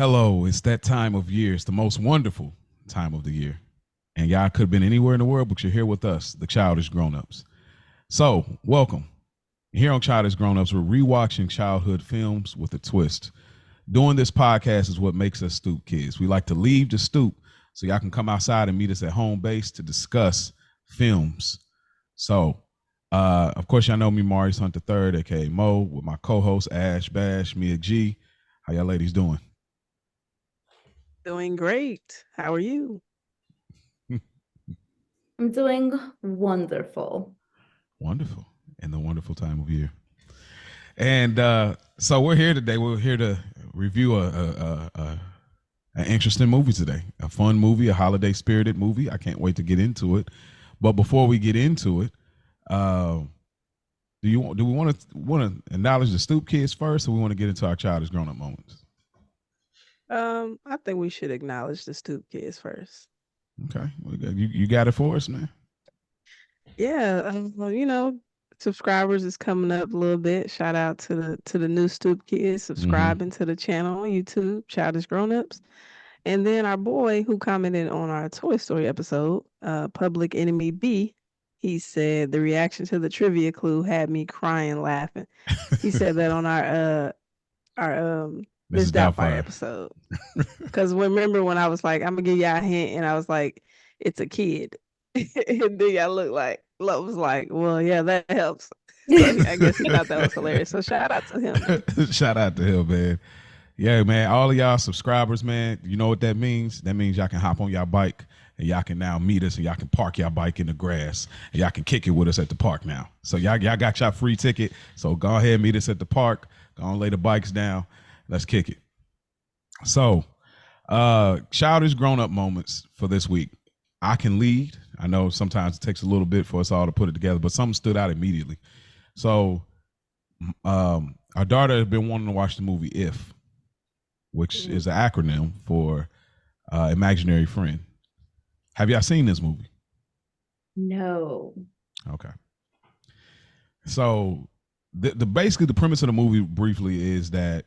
Hello, it's that time of year. It's the most wonderful time of the year. And y'all could have been anywhere in the world, but you're here with us, the Childish Grownups. So, welcome. Here on Childish Grownups, we're rewatching childhood films with a twist. Doing this podcast is what makes us Stoop Kids. We like to leave the stoop so y'all can come outside and meet us at home base to discuss films. So, of course, y'all know me, Maurice Hunt III, aka Mo, with my co-host Ash Bash, Mia G. How y'all ladies doing? Doing great. How are you? I'm doing wonderful. Wonderful. And the wonderful time of year. And so we're here today. We're here to review an interesting movie today. A fun movie, a holiday spirited movie. I can't wait to get into it. But before we get into it, do we want to acknowledge the Stoop Kids first, or we want to get into our childish grown up moments? I think we should acknowledge the Stoop Kids first. Okay, you got it for us, man. Yeah, well, subscribers is coming up a little bit. Shout out to the new Stoop Kids subscribing to the channel on YouTube, Childish Grownups. And then our boy who commented on our Toy Story episode, Public Enemy B, he said the reaction to the trivia clue had me crying laughing. He said that on our Miss Doubtfire episode. Because remember when I was like, I'm gonna give y'all a hint, and I was like, it's a kid. And then y'all look like Love was like, well, yeah, that helps. So I guess he thought that was hilarious. So shout out to him. Shout out to him, man. Yeah, man. All of y'all subscribers, man. You know what that means? That means y'all can hop on y'all bike and y'all can now meet us and y'all can park y'all bike in the grass and y'all can kick it with us at the park now. So y'all got y'all free ticket. So go ahead and meet us at the park. Go on, lay the bikes down. Let's kick it. So, childish grown-up moments for this week. I can lead. I know sometimes it takes a little bit for us all to put it together, but something stood out immediately. So, our daughter has been wanting to watch the movie If, which is an acronym for imaginary friend. Have y'all seen this movie? No. Okay. So, the basically the premise of the movie briefly is that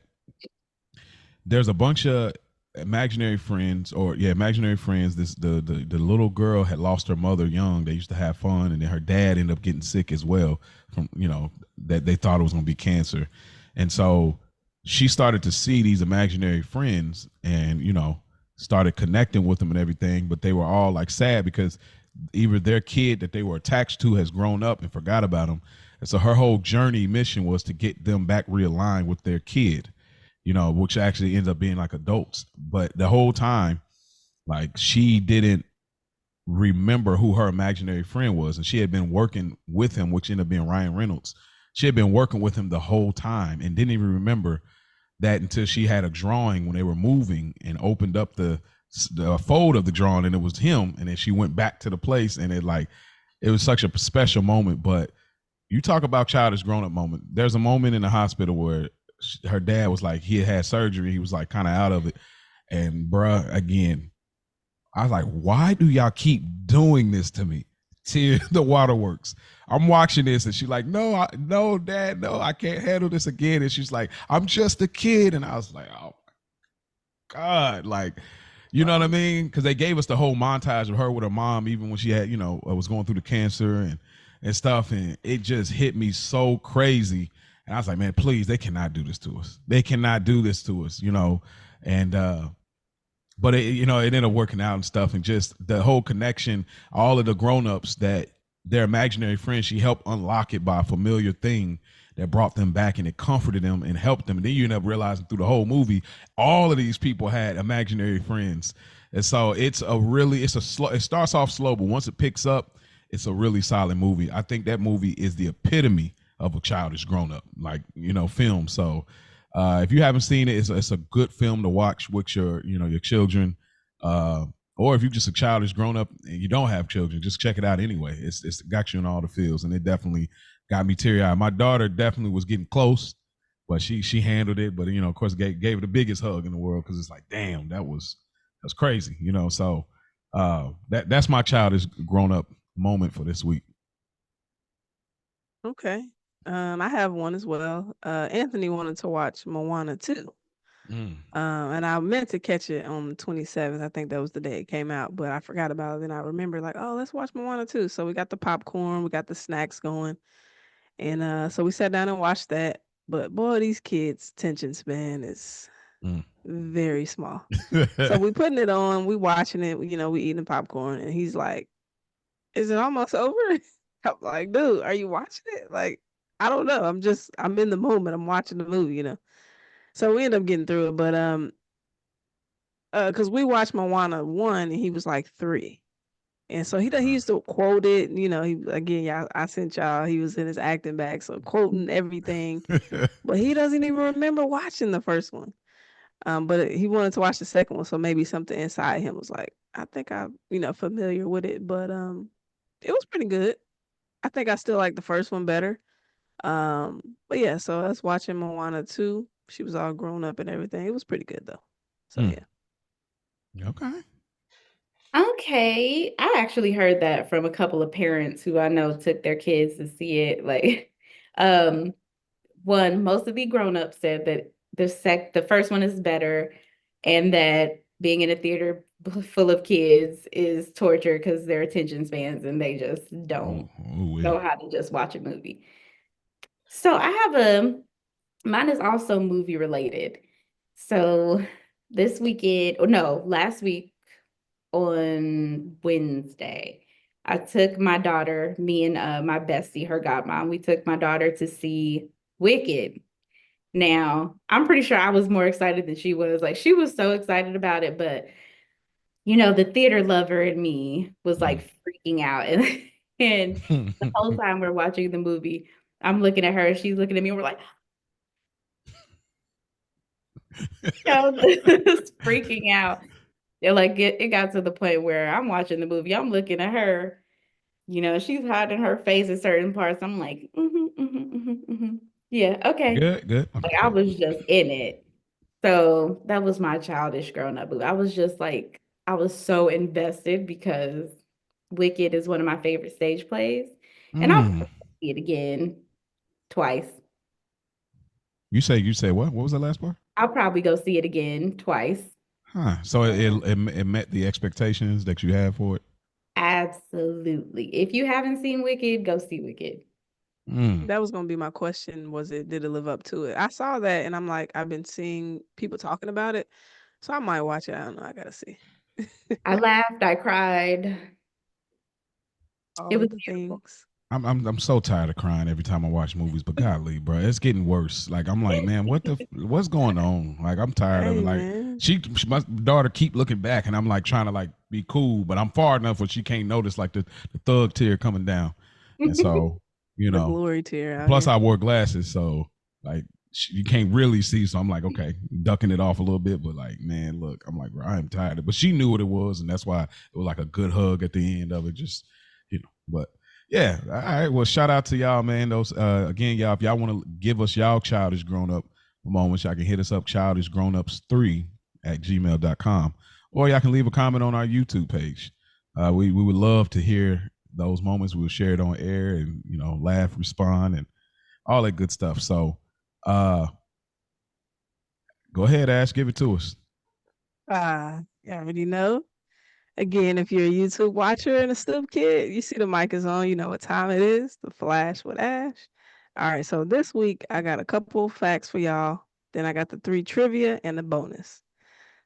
there's a bunch of imaginary friends. This the little girl had lost her mother young. They used to have fun, and then her dad ended up getting sick as well from that they thought it was going to be cancer, and so she started to see these imaginary friends and started connecting with them and everything. But they were all like sad because either their kid that they were attached to has grown up and forgot about them, and so her whole journey mission was to get them back realigned with their kid, which actually ends up being like adults. But the whole time, like, she didn't remember who her imaginary friend was. And she had been working with him, which ended up being Ryan Reynolds. She had been working with him the whole time and didn't even remember that until she had a drawing when they were moving and opened up the fold of the drawing and it was him. And then she went back to the place and it was such a special moment. But you talk about childish grown up moment. There's a moment in the hospital where her dad was like, he had surgery. He was like kind of out of it. And bruh, again, I was like, why do y'all keep doing this to me? To the waterworks. I'm watching this and she's like, no, Dad, no, I can't handle this again. And she's like, I'm just a kid. And I was like, oh my God. Like, you know what I mean? Because they gave us the whole montage of her with her mom, even when she had, was going through the cancer and stuff. And it just hit me so crazy. And I was like, man, please, they cannot do this to us. They cannot do this to us, and but it ended up working out and stuff. And just the whole connection, all of the grown-ups that their imaginary friends, she helped unlock it by a familiar thing that brought them back and it comforted them and helped them. And then you end up realizing through the whole movie, all of these people had imaginary friends. And so it starts off slow, but once it picks up, it's a really solid movie. I think that movie is the epitome of a childish grown-up, film. So if you haven't seen it, it's a good film to watch with your children, or if you're just a childish grown-up and you don't have children, just check it out anyway. It's got you in all the feels, and it definitely got me teary-eyed. My daughter definitely was getting close, but she handled it. But of course, gave her the biggest hug in the world because it's like, damn, that's crazy, So that's my childish grown-up moment for this week. Okay. I have one as well. Anthony wanted to watch Moana 2. Mm. And I meant to catch it on the 27th. I think that was the day it came out, but I forgot about it. Then I remember like, oh, let's watch Moana too. So we got the popcorn, we got the snacks going. And so we sat down and watched that. But boy, these kids' attention span is Mm. very small. So we putting it on, we watching it, we eating popcorn, and he's like, is it almost over? I'm like, dude, are you watching it? Like, I don't know. I'm in the moment. I'm watching the movie. So we end up getting through it, but because we watched Moana 1 and he was like 3. And so he used to quote it, y'all, I sent y'all, he was in his acting bag, so quoting everything. But he doesn't even remember watching the first one. But he wanted to watch the second one, so maybe something inside him was like, I think I'm, familiar with it. But it was pretty good. I think I still like the first one better. But yeah, so us watching Moana 2, she was all grown up and everything. It was pretty good though. So Mm. yeah. Okay. Okay. I actually heard that from a couple of parents who I know took their kids to see it. Like, um, one, most of the grown-ups said that the first one is better, and that being in a theater full of kids is torture because their attention spans and they just don't Ooh, ooh, know how to just watch a movie. So I have mine is also movie related. So this weekend, or no, last week on Wednesday, I took my daughter, me and my bestie, her godmom, we took my daughter to see Wicked. Now, I'm pretty sure I was more excited than she was. Like, she was so excited about it, but the theater lover in me was like freaking out. And the whole time we're watching the movie, I'm looking at her, she's looking at me, and we're like, just freaking out. They're like, it got to the point where I'm watching the movie, I'm looking at her, she's hiding her face in certain parts. I'm like, yeah, okay. Good, good. Okay, Like, I good. was just in it. So that was my childish grown up. I was just like, I was so invested because Wicked is one of my favorite stage plays. And I'll Mm. see it again twice. You say what? What was the last part? I'll probably go see it again twice. Huh. So it met the expectations that you had for it. Absolutely. If you haven't seen Wicked, go see Wicked. Mm. That was gonna be my question. Did it live up to it? I saw that and I'm like, I've been seeing people talking about it. So I might watch it. I don't know. I gotta see. I laughed, I cried. It All was of the beautiful. things. I'm so tired of crying every time I watch movies, but golly, bro, it's getting worse. Like I'm like, man, what's going on? Like I'm tired of it. Hey Like man. my daughter keep looking back, and I'm like trying to like be cool, but I'm far enough where she can't notice like the thug tear coming down, and so you The know. glory tier out Plus, here. I wore glasses, so like you can't really see. So I'm like, okay, ducking it off a little bit, but like, man, look, I'm like, bro, I am tired. But she knew what it was, and that's why it was like a good hug at the end of it. Just but yeah, all right. Well, shout out to y'all, man. Those again, y'all, if y'all want to give us y'all childish grown up moments, y'all can hit us up childishgrownups3@gmail.com, or y'all can leave a comment on our YouTube page. We would love to hear those moments. We'll share it on air and laugh, respond, and all that good stuff. So go ahead, Ash, give it to us. You already know. Again, if you're a YouTube watcher and a Stoop kid, you see the mic is on, you know what time it is. The Flash with Ash. All right, so this week I got a couple facts for y'all. Then I got the 3 trivia and the bonus.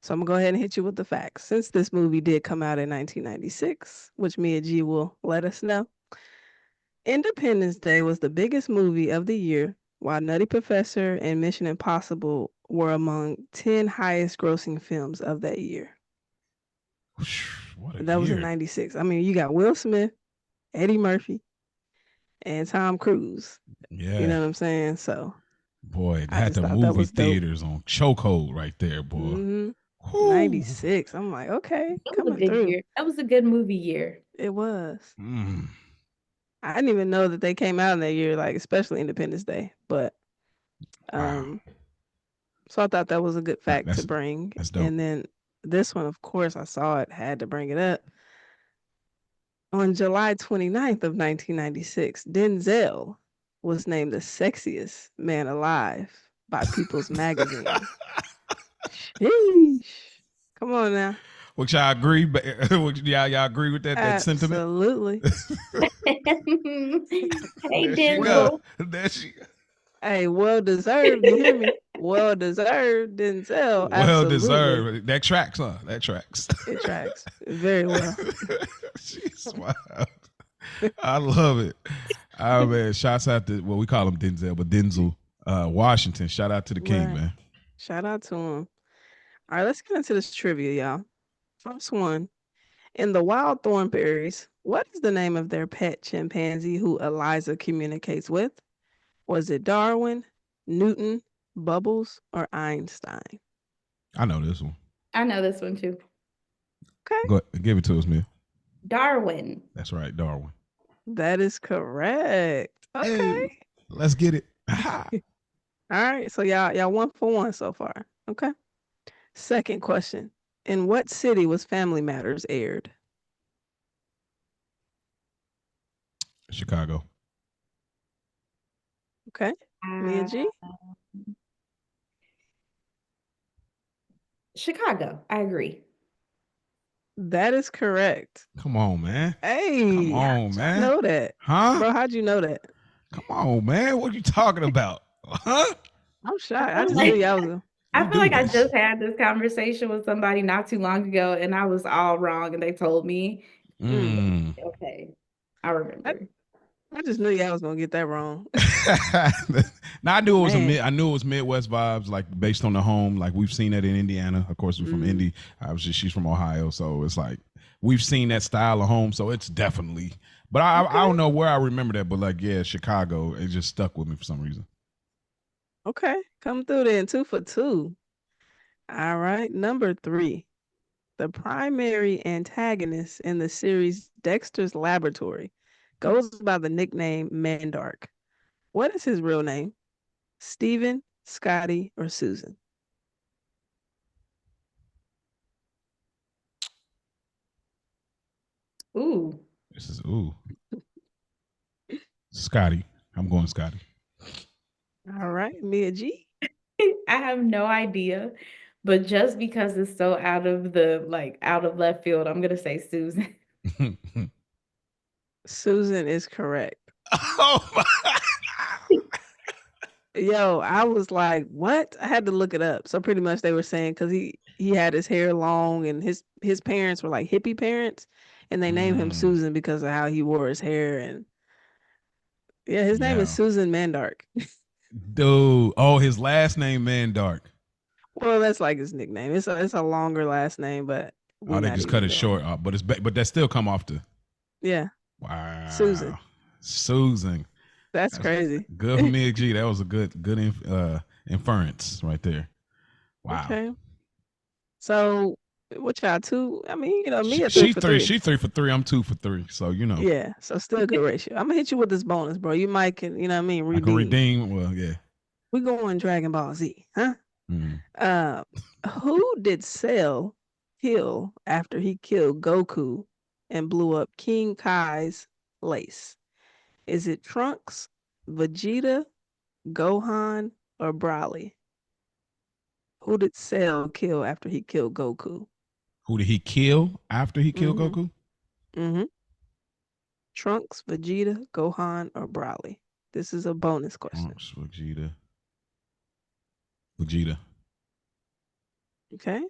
So I'm gonna go ahead and hit you with the facts. Since this movie did come out in 1996, which Mia G will let us know, Independence Day was the biggest movie of the year, while Nutty Professor and Mission Impossible were among 10 highest grossing films of that year. What a That was in year. 96. I mean, you got Will Smith, Eddie Murphy, and Tom Cruise. You Yeah. know what I'm saying? So Boy, it I had just the thought that movie was dope. theaters on chokehold right there, boy. hmm Whoo. 96. I'm like, okay, That was a coming good through. year. That was a good movie year. It was. Mm. I didn't even know that they came out in that year, like especially Independence Day. But Wow. so I thought that was a good fact to That's bring. that's dope. And then this one, of course, I saw it, had to bring it up. On July 29th of 1996, Denzel was named the sexiest man alive by People's Magazine. Yeesh. Come on now. Which y'all agree? Y'all agree with that sentiment? Absolutely. Hey, There she Well, go. There she go. hey, well deserved. You hear me? Well deserved. Denzel. Well Absolutely. deserved. That tracks, huh? That tracks. It tracks very well. She's wild. I love it. Oh man, shouts out to we call him Denzel, but Denzel Washington. Shout out to the king, Right. man. Shout out to him. All right, let's get into this trivia, y'all. First one. In the Wild Thornberrys, what is the name of their pet chimpanzee who Eliza communicates with? Was it Darwin, Newton, Bubbles, or Einstein? I know this one. I know this one too. Okay. Go ahead, give it to us, Mia. Darwin. That's right, Darwin. That is correct. Okay. Hey, let's get it. All right. So y'all 1-for-1 so far. Okay. Second question. In what city was Family Matters aired? Chicago. Okay. Mia G. Chicago. I agree. That is correct. Come on, man. Hey. Come on, how'd you man. know that? Huh? Bro, how'd you know that? Come on, man. What are you talking about? Huh? I'm shocked. I just knew y'all was I feel like I just had this conversation with somebody not too long ago and I was all wrong and they told me. Okay. I remember. I just knew y'all was gonna get that wrong. Now I knew it was Midwest vibes, like based on the home. Like we've seen that in Indiana. Of course, we're from Indy. Obviously, she's from Ohio, so it's like we've seen that style of home. So it's definitely. But I don't know where I remember that, but like Chicago, it just stuck with me for some reason. Okay, come through then. 2 for 2. All right, number 3. The primary antagonist in the series Dexter's Laboratory goes by the nickname Mandark. What is his real name? Steven, Scotty, or Susan? Ooh. This is Scotty. I'm going Scotty. All right, Mia G. I have no idea, but just because it's so out of left field, I'm gonna say Susan. Susan is correct. Oh my. Yo, I was like, what? I had to look it up. So pretty much they were saying because he had his hair long and his parents were like hippie parents, and they named him Susan because of how he wore his hair. And yeah, his name is Susan Mandark. Dude, his last name Mandark. Well, that's like his nickname. It's a longer last name, but they just cut it short. But that still come off the. Yeah. Wow. Susan. That's crazy. Good for me, G. That was a good inference right there. Wow. Okay. So what y'all 2? I mean, me at 3 she's for 3. 3. She's 3 for 3. I'm 2 for 3. So Yeah. So still a good ratio. I'm gonna hit you with this bonus, bro. You might can, redeem. I can redeem. Well, yeah. We going Dragon Ball Z, huh? Who did Cell kill after he killed Goku and blew up King Kai's lace? Is it Trunks, Vegeta, Gohan, or Broly? Who did Cell kill after he killed Goku? Who did he kill after he killed Goku? Trunks, Vegeta, Gohan, or Broly? This is a bonus question. Trunks, Vegeta. Okay. I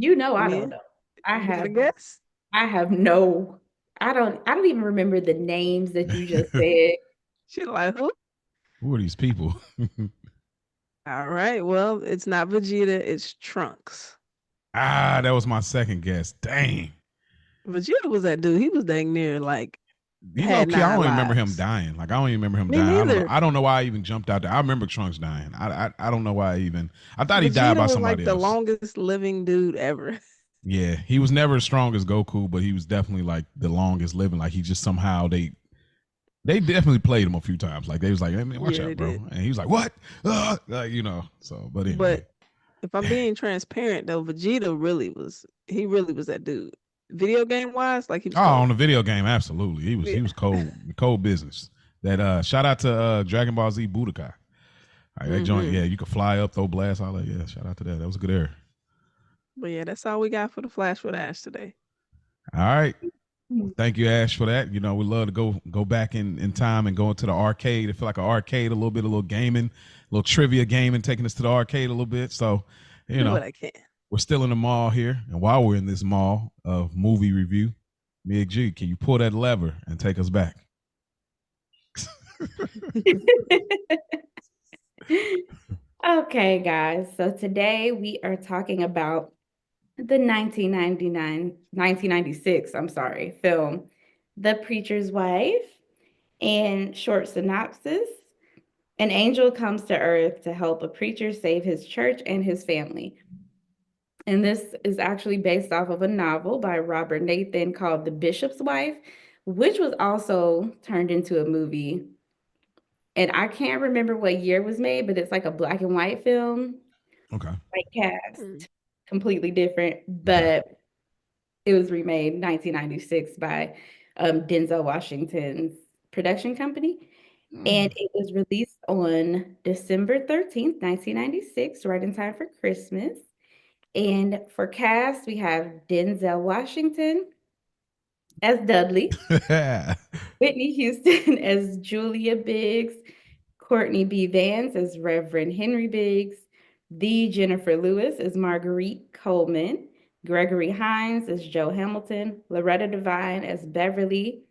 don't know. I have a guess. I have no. I don't even remember the names that you just said. She's like, who? Who are these people? All right. Well, it's not Vegeta. It's Trunks. That was my second guess. Dang. Vegeta was that dude. He was dang near like. I don't even remember him dying. Like I don't even remember him dying. I don't know why I even jumped out there. I remember Trunks dying. I don't know why I thought he died by somebody else. Like the longest living dude ever. Yeah, he was never as strong as Goku, but he was definitely like the longest living. Like he just somehow they definitely played him a few times. Like they was like, hey, man, watch out, bro. And he was like, what? So, but anyway. But if I'm being transparent though, Vegeta really was that dude. Video game wise, like he was on the video game, absolutely. He was cold business. That shout out to Dragon Ball Z Budokai. That joint, you could fly up, throw blasts, all that. Yeah, shout out to that. That was a good era. But yeah, that's all we got for the Flash with Ash today. All right. Mm. Thank you, Ash, for that. You know, we love to go back in time and go into the arcade. I feel like an arcade, a little gaming, a little trivia gaming, taking us to the arcade a little bit. So, you Do know, what I can. we're still in the mall here. And while we're in this mall of movie review, Mig G, can you pull that lever and take us back? Okay, guys. So today we are talking about the 1996, I'm sorry, film, The Preacher's Wife. In short synopsis, an angel comes to earth to help a preacher save his church and his family. And this is actually based off of a novel by Robert Nathan called The Bishop's Wife, which was also turned into a movie. And I can't remember what year it was made, but it's like a black and white film, Okay. like cast, Mm. completely different, Okay. but it was remade 1996 by Denzel Washington's production company. And it was released on December 13th, 1996, right in time for Christmas. And for cast, we have Denzel Washington as Dudley, Whitney Houston as Julia Biggs, Courtney B. Vance as Reverend Henry Biggs, the Jennifer Lewis as Marguerite Coleman, Gregory Hines as Joe Hamilton, Loretta Devine as Beverly,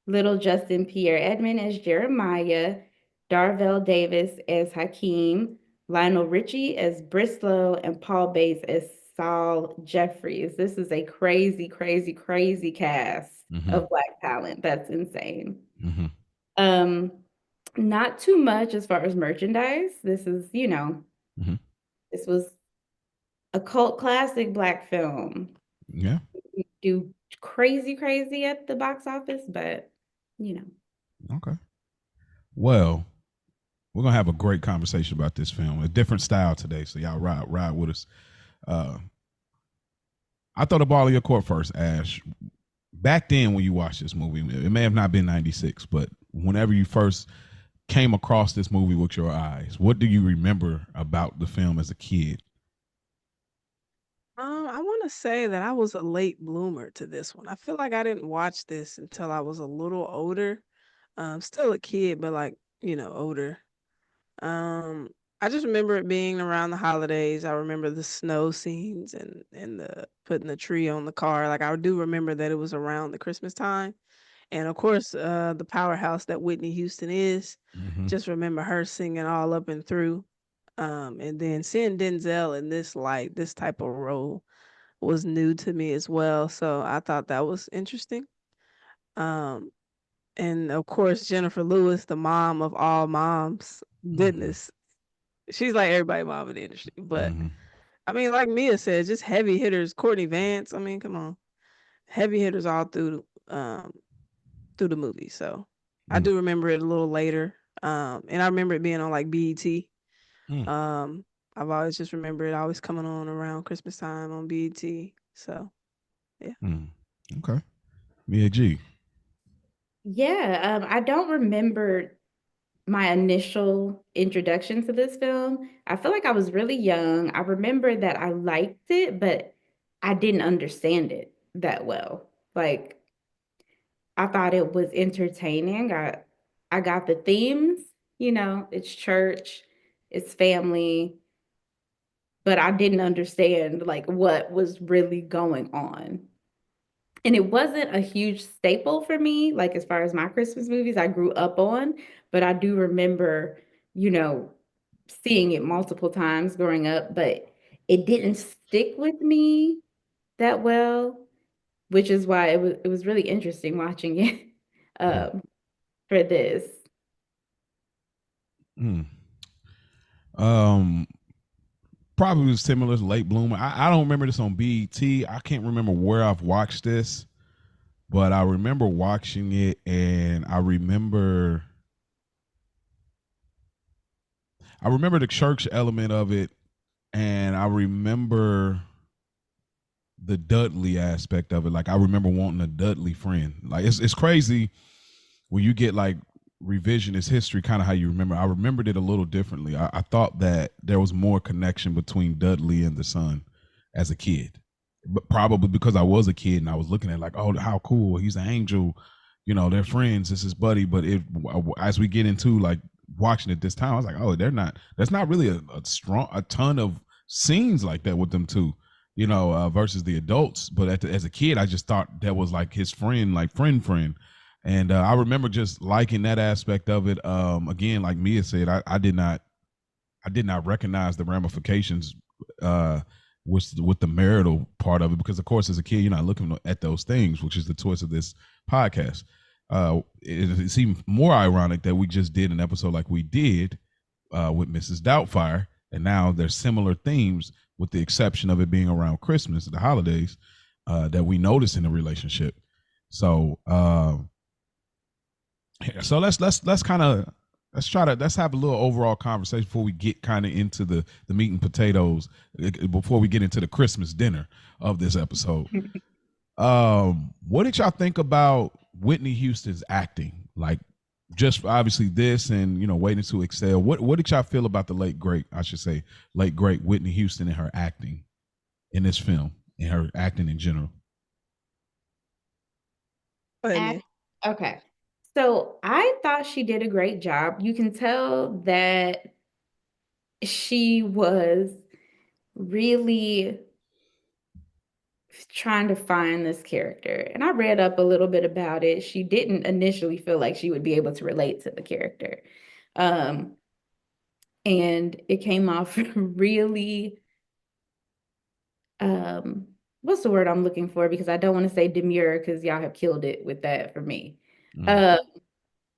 Little Justin Pierre Edmond as Jeremiah, Darvell Davis as Hakeem, Lionel Richie as Brislow, and Paul Bates as Saul Jeffries. This is a crazy, crazy, crazy cast Mm-hmm. of Black talent. That's insane. Mm-hmm. Um, not too much as far as merchandise. This is, Mm-hmm. this was a cult classic Black film. Yeah. Do crazy, crazy at the box office, but you know. Okay. Well, we're gonna have a great conversation about this film. A different style today, so y'all ride with us. Uh, I throw the ball in your court first, Ash. Back then, when you watched this movie, it may have not been '96, but whenever you first came across this movie with your eyes, what do you remember about the film as a kid? I want to say that I was a late bloomer to this one. I feel like I didn't watch this until I was a little older. Still a kid, but like, older. Um, I just remember it being around the holidays. I remember the snow scenes and the putting the tree on the car. Like I do remember that it was around the Christmas time. And of course, the powerhouse that Whitney Houston is. Mm-hmm. Just remember her singing all up and through. And then seeing Denzel in this light, this type of role was new to me as well. So I thought that was interesting. Um, and of course, Jennifer Lewis, the mom of all moms. Mm-hmm. Goodness, she's like everybody mom in the industry. But Mm-hmm. I mean, like Mia said, just heavy hitters. Courtney Vance. I mean, come on, heavy hitters all through the movie. So I Mm-hmm. do remember it a little later. And I remember it being on like BET. Um, I've always just remember it always coming on around Christmas time on BET. So yeah. Mm-hmm. Okay. Mia G. Yeah, I don't remember my initial introduction to this film. I feel like I was really young. I remember that I liked it, but I didn't understand it that well. Like I thought it was entertaining. I got the themes, it's church, it's family, but I didn't understand like what was really going on. And it wasn't a huge staple for me, like as far as my Christmas movies I grew up on, but I do remember, you know, seeing it multiple times growing up, but it didn't stick with me that well, which is why it was really interesting watching it um, for this. Mm. Um, Probably similar, late bloomer. I don't remember this on BET. I can't remember where I've watched this, but I remember watching it, and I remember the church element of it, and I remember the Dudley aspect of it. Like I remember wanting a Dudley friend. Like it's crazy when you get like revisionist history, kind of how you remember. I remembered it a little differently. I thought that there was more connection between Dudley and the son, as a kid, but probably because I was a kid and I was looking at like, oh, how cool, he's an angel, they're friends, this is buddy. But as we get into like watching it this time, I was like, oh, that's not really a ton of scenes like that with them two, versus the adults. But as a kid, I just thought that was like his friend, like friend. And I remember just liking that aspect of it. Again, like Mia said, I did not recognize the ramifications with the marital part of it, because of course as a kid you're not looking at those things, which is the twist of this podcast. It seemed more ironic that we just did an episode like we did with Mrs. Doubtfire, and now there's similar themes, with the exception of it being around Christmas, the holidays, that we notice in the relationship. So so let's have a little overall conversation before we get kind of into the meat and potatoes, before we get into the Christmas dinner of this episode. What did y'all think about Whitney Houston's acting? Like, just obviously this and Waiting to Exhale. What did y'all feel about the late great Whitney Houston and her acting in this film, and her acting in general? Okay. So I thought she did a great job. You can tell that she was really trying to find this character. And I read up a little bit about it. She didn't initially feel like she would be able to relate to the character. And it came off really, what's the word I'm looking for? Because I don't want to say demure, because y'all have killed it with that for me.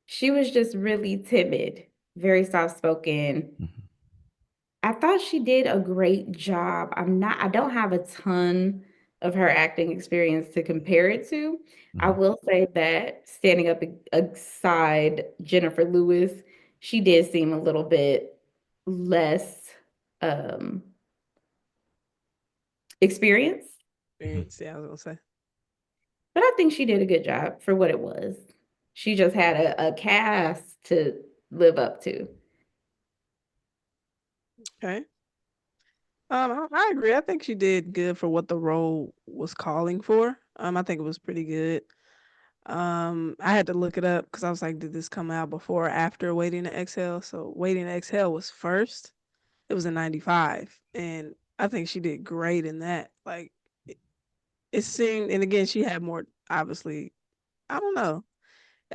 She was just really timid, very soft-spoken. I thought she did a great job. I don't have a ton of her acting experience to compare it to. I will say that standing up aside Jennifer Lewis, she did seem a little bit less experienced. Yeah, I was gonna say. But I think she did a good job for what it was. She just had a cast to live up to. Okay. I agree. I think she did good for what the role was calling for. I think it was pretty good. I had to look it up because I was like, did this come out before or after Waiting to Exhale? So Waiting to Exhale was first. It was in 95. And I think she did great in that. Like, it seemed, and again, she had more, obviously, I don't know.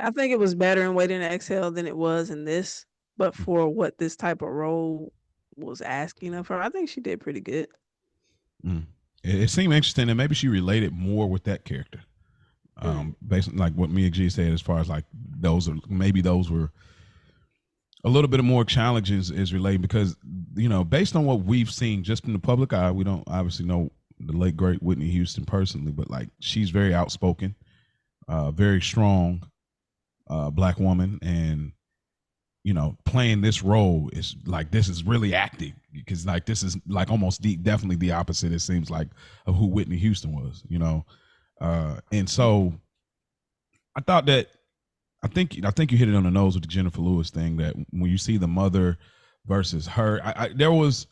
I think it was better in Waiting to Exhale than it was in this. But for what this type of role was asking of her, I think she did pretty good. It seemed interesting, and maybe she related more with that character, based on like what Mia G said, as far as like those were a little bit of more challenges is related, because based on what we've seen just in the public eye, we don't obviously know the late great Whitney Houston personally, but like she's very outspoken, very strong Black woman, and playing this role is like, this is really acting, because like this is like almost definitely the opposite, it seems like, of who Whitney Houston was, and so I think you hit it on the nose with the Jennifer Lewis thing, that when you see the mother versus her, there was,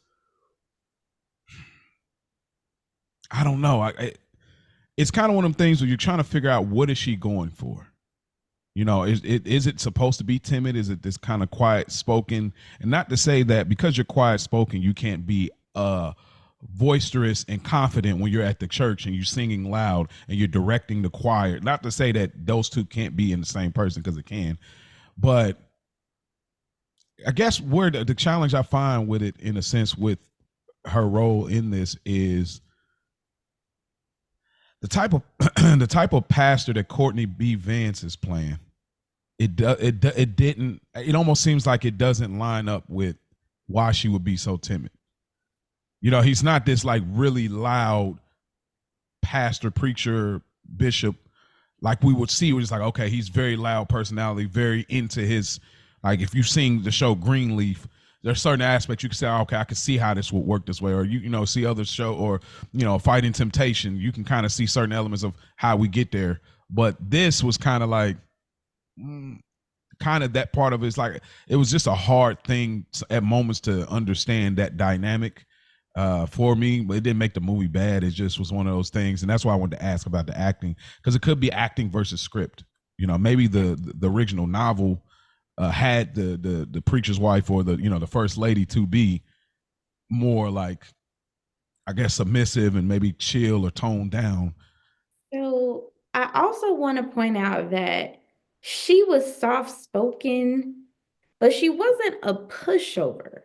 I don't know, it's kind of one of them things where you're trying to figure out, what is she going for? Is it supposed to be timid? Is it this kind of quiet spoken? And not to say that because you're quiet spoken, you can't be boisterous and confident when you're at the church and you're singing loud and you're directing the choir. Not to say that those two can't be in the same person, because it can. But I guess where the challenge I find with it, in a sense, with her role in this, is the type of pastor that Courtney B. Vance is playing. It almost seems like it doesn't line up with why she would be so timid. He's not this like really loud pastor, preacher, bishop like we would see. It's like, okay, he's very loud personality, very into his, like, if you've seen the show Greenleaf, there's certain aspects you can say, oh, okay, I can see how this would work this way. Or you see other show, or Fighting Temptation, you can kind of see certain elements of how we get there. But this was kind of like kind of that part of it. It's like, it was just a hard thing at moments to understand that dynamic, for me, but it didn't make the movie bad. It just was one of those things, and that's why I wanted to ask about the acting, because it could be acting versus script. You know, maybe the original novel had the preacher's wife or the the first lady to be more like, I guess, submissive and maybe chill or toned down. So I also want to point out that she was soft spoken, but she wasn't a pushover.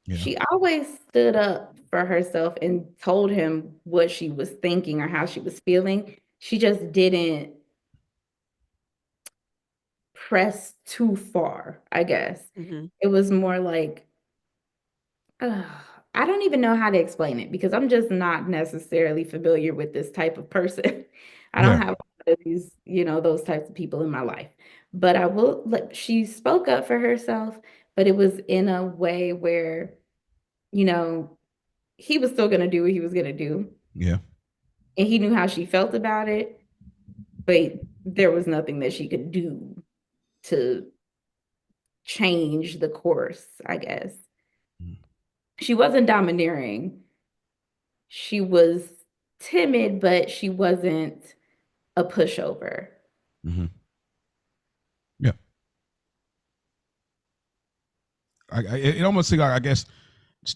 Yeah, She always stood up for herself and told him what she was thinking or how she was feeling. She just didn't press too far, I guess. Hmm. It was more like, ugh, I don't even know how to explain it because I'm just not necessarily familiar with this type of person. I don't yeah, have a lot of these, those types of people in my life. But I will let she spoke up for herself, but it was in a way where, you know, he was still gonna do what he was gonna do. yeah. And he knew how she felt about it, but there was nothing that she could do to change the course, I guess. She wasn't domineering. She was timid, but she wasn't a pushover. Mm-hmm. Yeah. It almost seems like, I guess,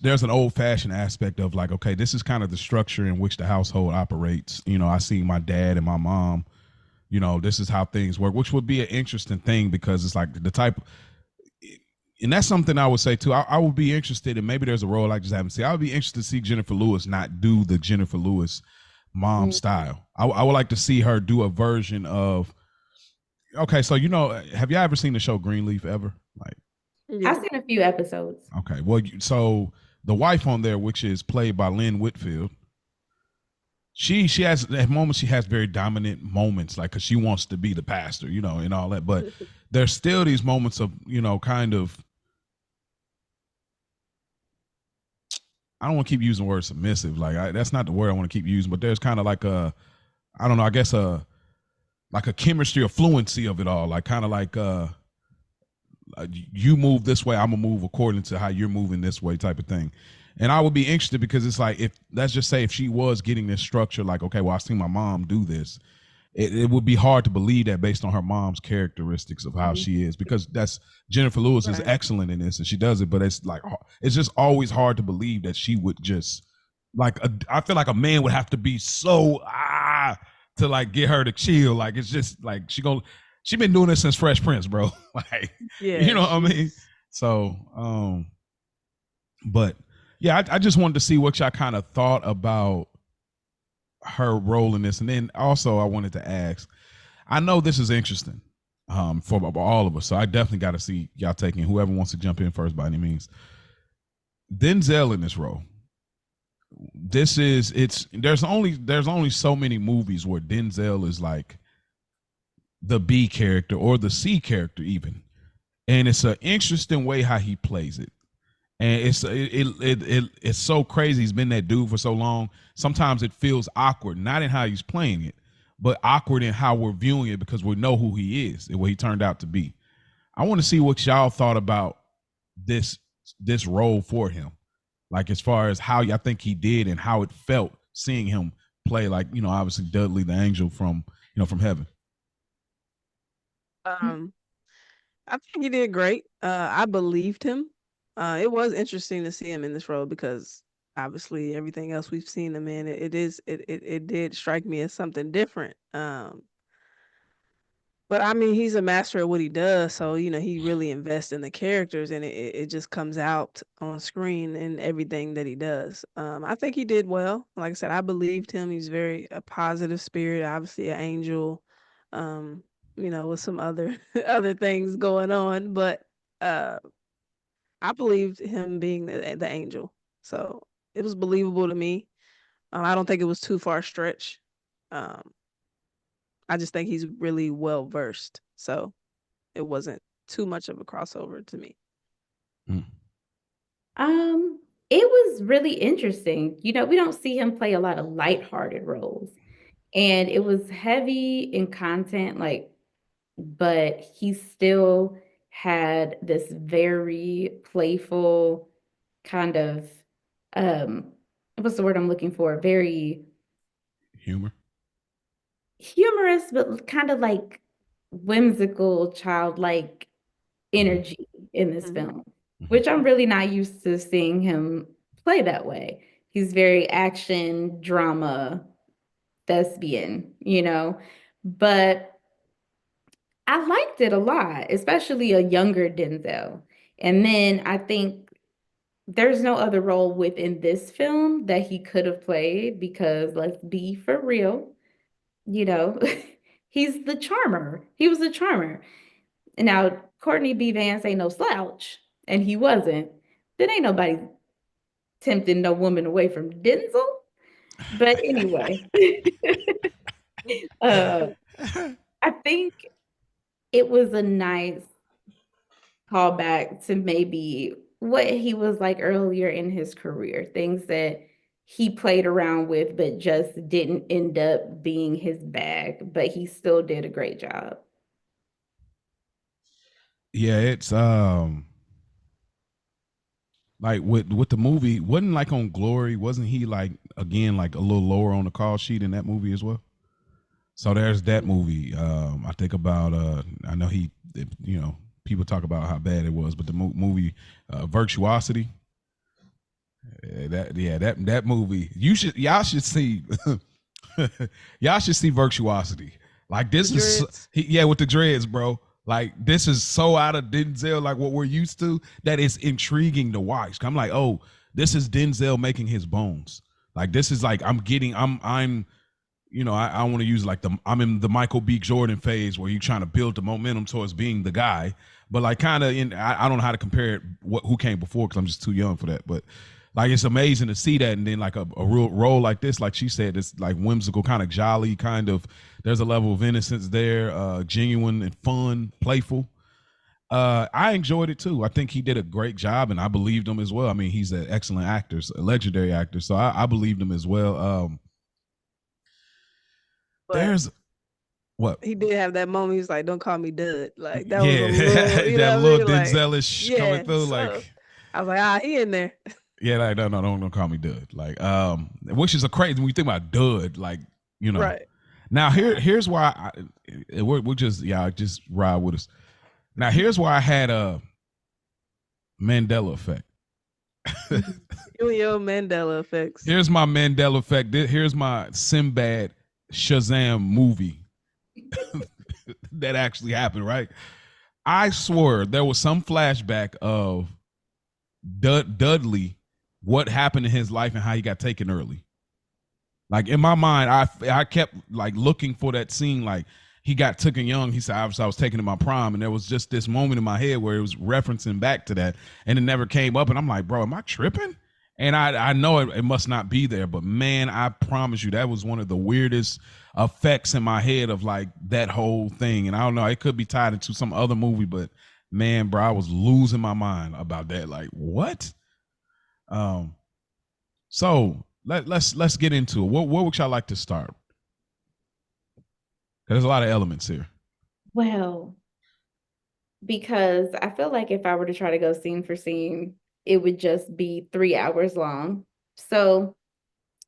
there's an old fashioned aspect of like, okay, this is kind of the structure in which the household operates. I see my dad and my mom. This is how things work, which would be an interesting thing because it's like the type, and that's something I would say too. I would be interested, and maybe there's a role I just haven't seen. I would be interested to see Jennifer Lewis not do the Jennifer Lewis mom Mhm. style. I would like to see her do a version of. Okay, so have you ever seen the show Greenleaf ever? Like, I've Yeah. seen a few episodes. okay, well, so the wife on there, which is played by Lynn Whitfield, she has at moments, she has very dominant moments, like because she wants to be the pastor, and all that. But there's still these moments of kind of, I don't want to keep using the word submissive. Like that's not the word I want to keep using, but there's kind of like a, I don't know, I guess like a chemistry or fluency of it all, like kind of like you move this way, I'm gonna move according to how you're moving this way, type of thing. And I would be interested because it's like, if let's just say if she was getting this structure, like, okay, well, I seen my mom do this, it would be hard to believe that based on her mom's characteristics of how Mhm. she is, because that's Jennifer Lewis is Right. excellent in this and she does it, but it's like, it's just always hard to believe that she would just like I feel like a man would have to be so to like get her to chill. Like it's just like she been doing this since Fresh Prince, bro. Like, you Yeah, know what I mean? she's. So but yeah, I just wanted to see what y'all kind of thought about her role in this. And then also I wanted to ask, I know this is interesting for all of us, so I definitely got to see y'all taking whoever wants to jump in first by any means. Denzel in this role. This is it's there's only so many movies where Denzel is like the B character or the C character even, and it's an interesting way how he plays it. And it's so crazy. He's been that dude for so long. Sometimes it feels awkward, not in how he's playing it, but awkward in how we're viewing it because we know who he is and what he turned out to be. I want to see what y'all thought about this this role for him, like as far as how I think he did and how it felt seeing him play, like obviously Dudley the angel from from heaven. Um, I think he did great. I believed him. It was interesting to see him in this role because obviously everything else we've seen him in, it did strike me as something different. But I mean, he's a master at what he does, so he really invests in the characters, and it just comes out on screen in everything that he does. I think he did well. Like I said, I believed him. He's very a positive spirit, obviously an angel. Um, with some other other things going on, but uh, I believed him being the angel, so it was believable to me. I don't think it was too far stretch. Um, I just think he's really well versed, so it wasn't too much of a crossover to me. Mm. It was really interesting. We don't see him play a lot of lighthearted roles. And it was heavy in content, like, but he still had this very playful kind of um what's the word I'm looking for? Very Humor. humorous, but kind of like whimsical, childlike Hmm. energy in this Mhm. film, Hmm. which I'm really not used to seeing him play that way. He's very action, drama, thespian, but I liked it a lot, especially a younger Denzel. And then I think there's no other role within this film that he could have played because let's be for real, you know, he's the charmer. He was the charmer. And now Courtney B. Vance ain't no slouch, and he wasn't. Then ain't nobody tempting no woman away from Denzel. But anyway, uh, I think it was a nice callback to maybe what he was like earlier in his career, things that he played around with, but just didn't end up being his bag, but he still did a great job. Yeah, it's like with the movie, wasn't like on Glory, wasn't he like again like a little lower on the call sheet in that movie as well? So there's that movie. I think about I know people talk about how bad it was, but the movie Virtuosity. That movie. Y'all should see y'all should see Virtuosity. Like The this is dreads. yeah, with the dreads, bro. Like this is so out of Denzel, like what we're used to, that it's intriguing to watch. I'm like, oh, this is Denzel making his bones. Like this is like I'm I want to use like I'm in the Michael B. Jordan phase where you're trying to build the momentum towards being the guy, but like kind of I don't know how to compare it who came before because I'm just too young for that. But like it's amazing to see that, and then like a real role like this, like she said, it's like whimsical, kind of jolly, kind of. There's a level of innocence there, genuine and fun, playful. I enjoyed it too. I think he did a great job, and I believed him as well. I mean, he's an excellent actor, a legendary actor, so I believed him as well. But There's what? he did have that moment. He was like, "Don't call me Dud." Like that was a Yeah, little, you that know what I little mean? Like, Denzelish coming yeah. through, So like I was like, "Ah, he in there." yeah, like no, don't call me Dud, like which is a crazy when you think about Dud, like you know. Right. Now here's why we're just just ride with us. Now here's why I had a Mandela effect. Mhm. You and your Mandela effects. Here's my Mandela effect. Here's my Sinbad Shazam movie that actually happened. Right, I swear there was some flashback of Dudley, what happened in his life and how he got taken early. Like in my mind, I kept like looking for that scene. Like he got taken young. He said I was taken in my prime, and there was just this moment in my head where it was referencing back to that, and it never came up. And I'm like, bro, am I tripping? And I know it must not be there, but man, I promise you that was one of the weirdest effects in my head of like that whole thing. And I don't know, it could be tied into some other movie, but man, bro, I was losing my mind about that. Like what? Um, so let's get into it. What would y'all like to start? There's a lot of elements here. Well, because I feel like if I were to try to go scene for scene, it would just be 3 hours long. So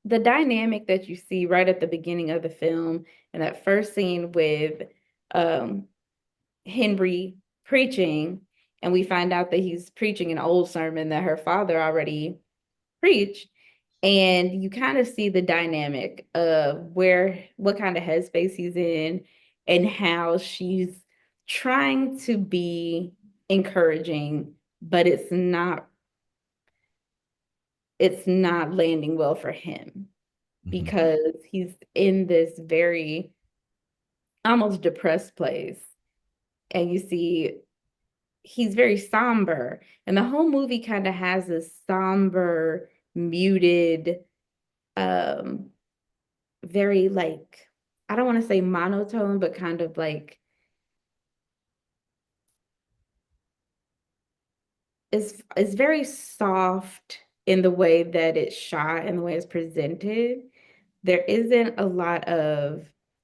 the dynamic that you see right at the beginning of the film and that first scene with um, Henry preaching, and we find out that he's preaching an old sermon that her father already preached. And you kind of see the dynamic of what kind of headspace he's in and how she's trying to be encouraging, but it's not landing well for him Mm-hmm. because he's in this very almost depressed place. And you see he's very somber. And the whole movie kind of has this somber, muted, um, very like, I don't want to say monotone, but kind of like it's very soft in the way that it's shot and the way it's presented. There isn't a lot of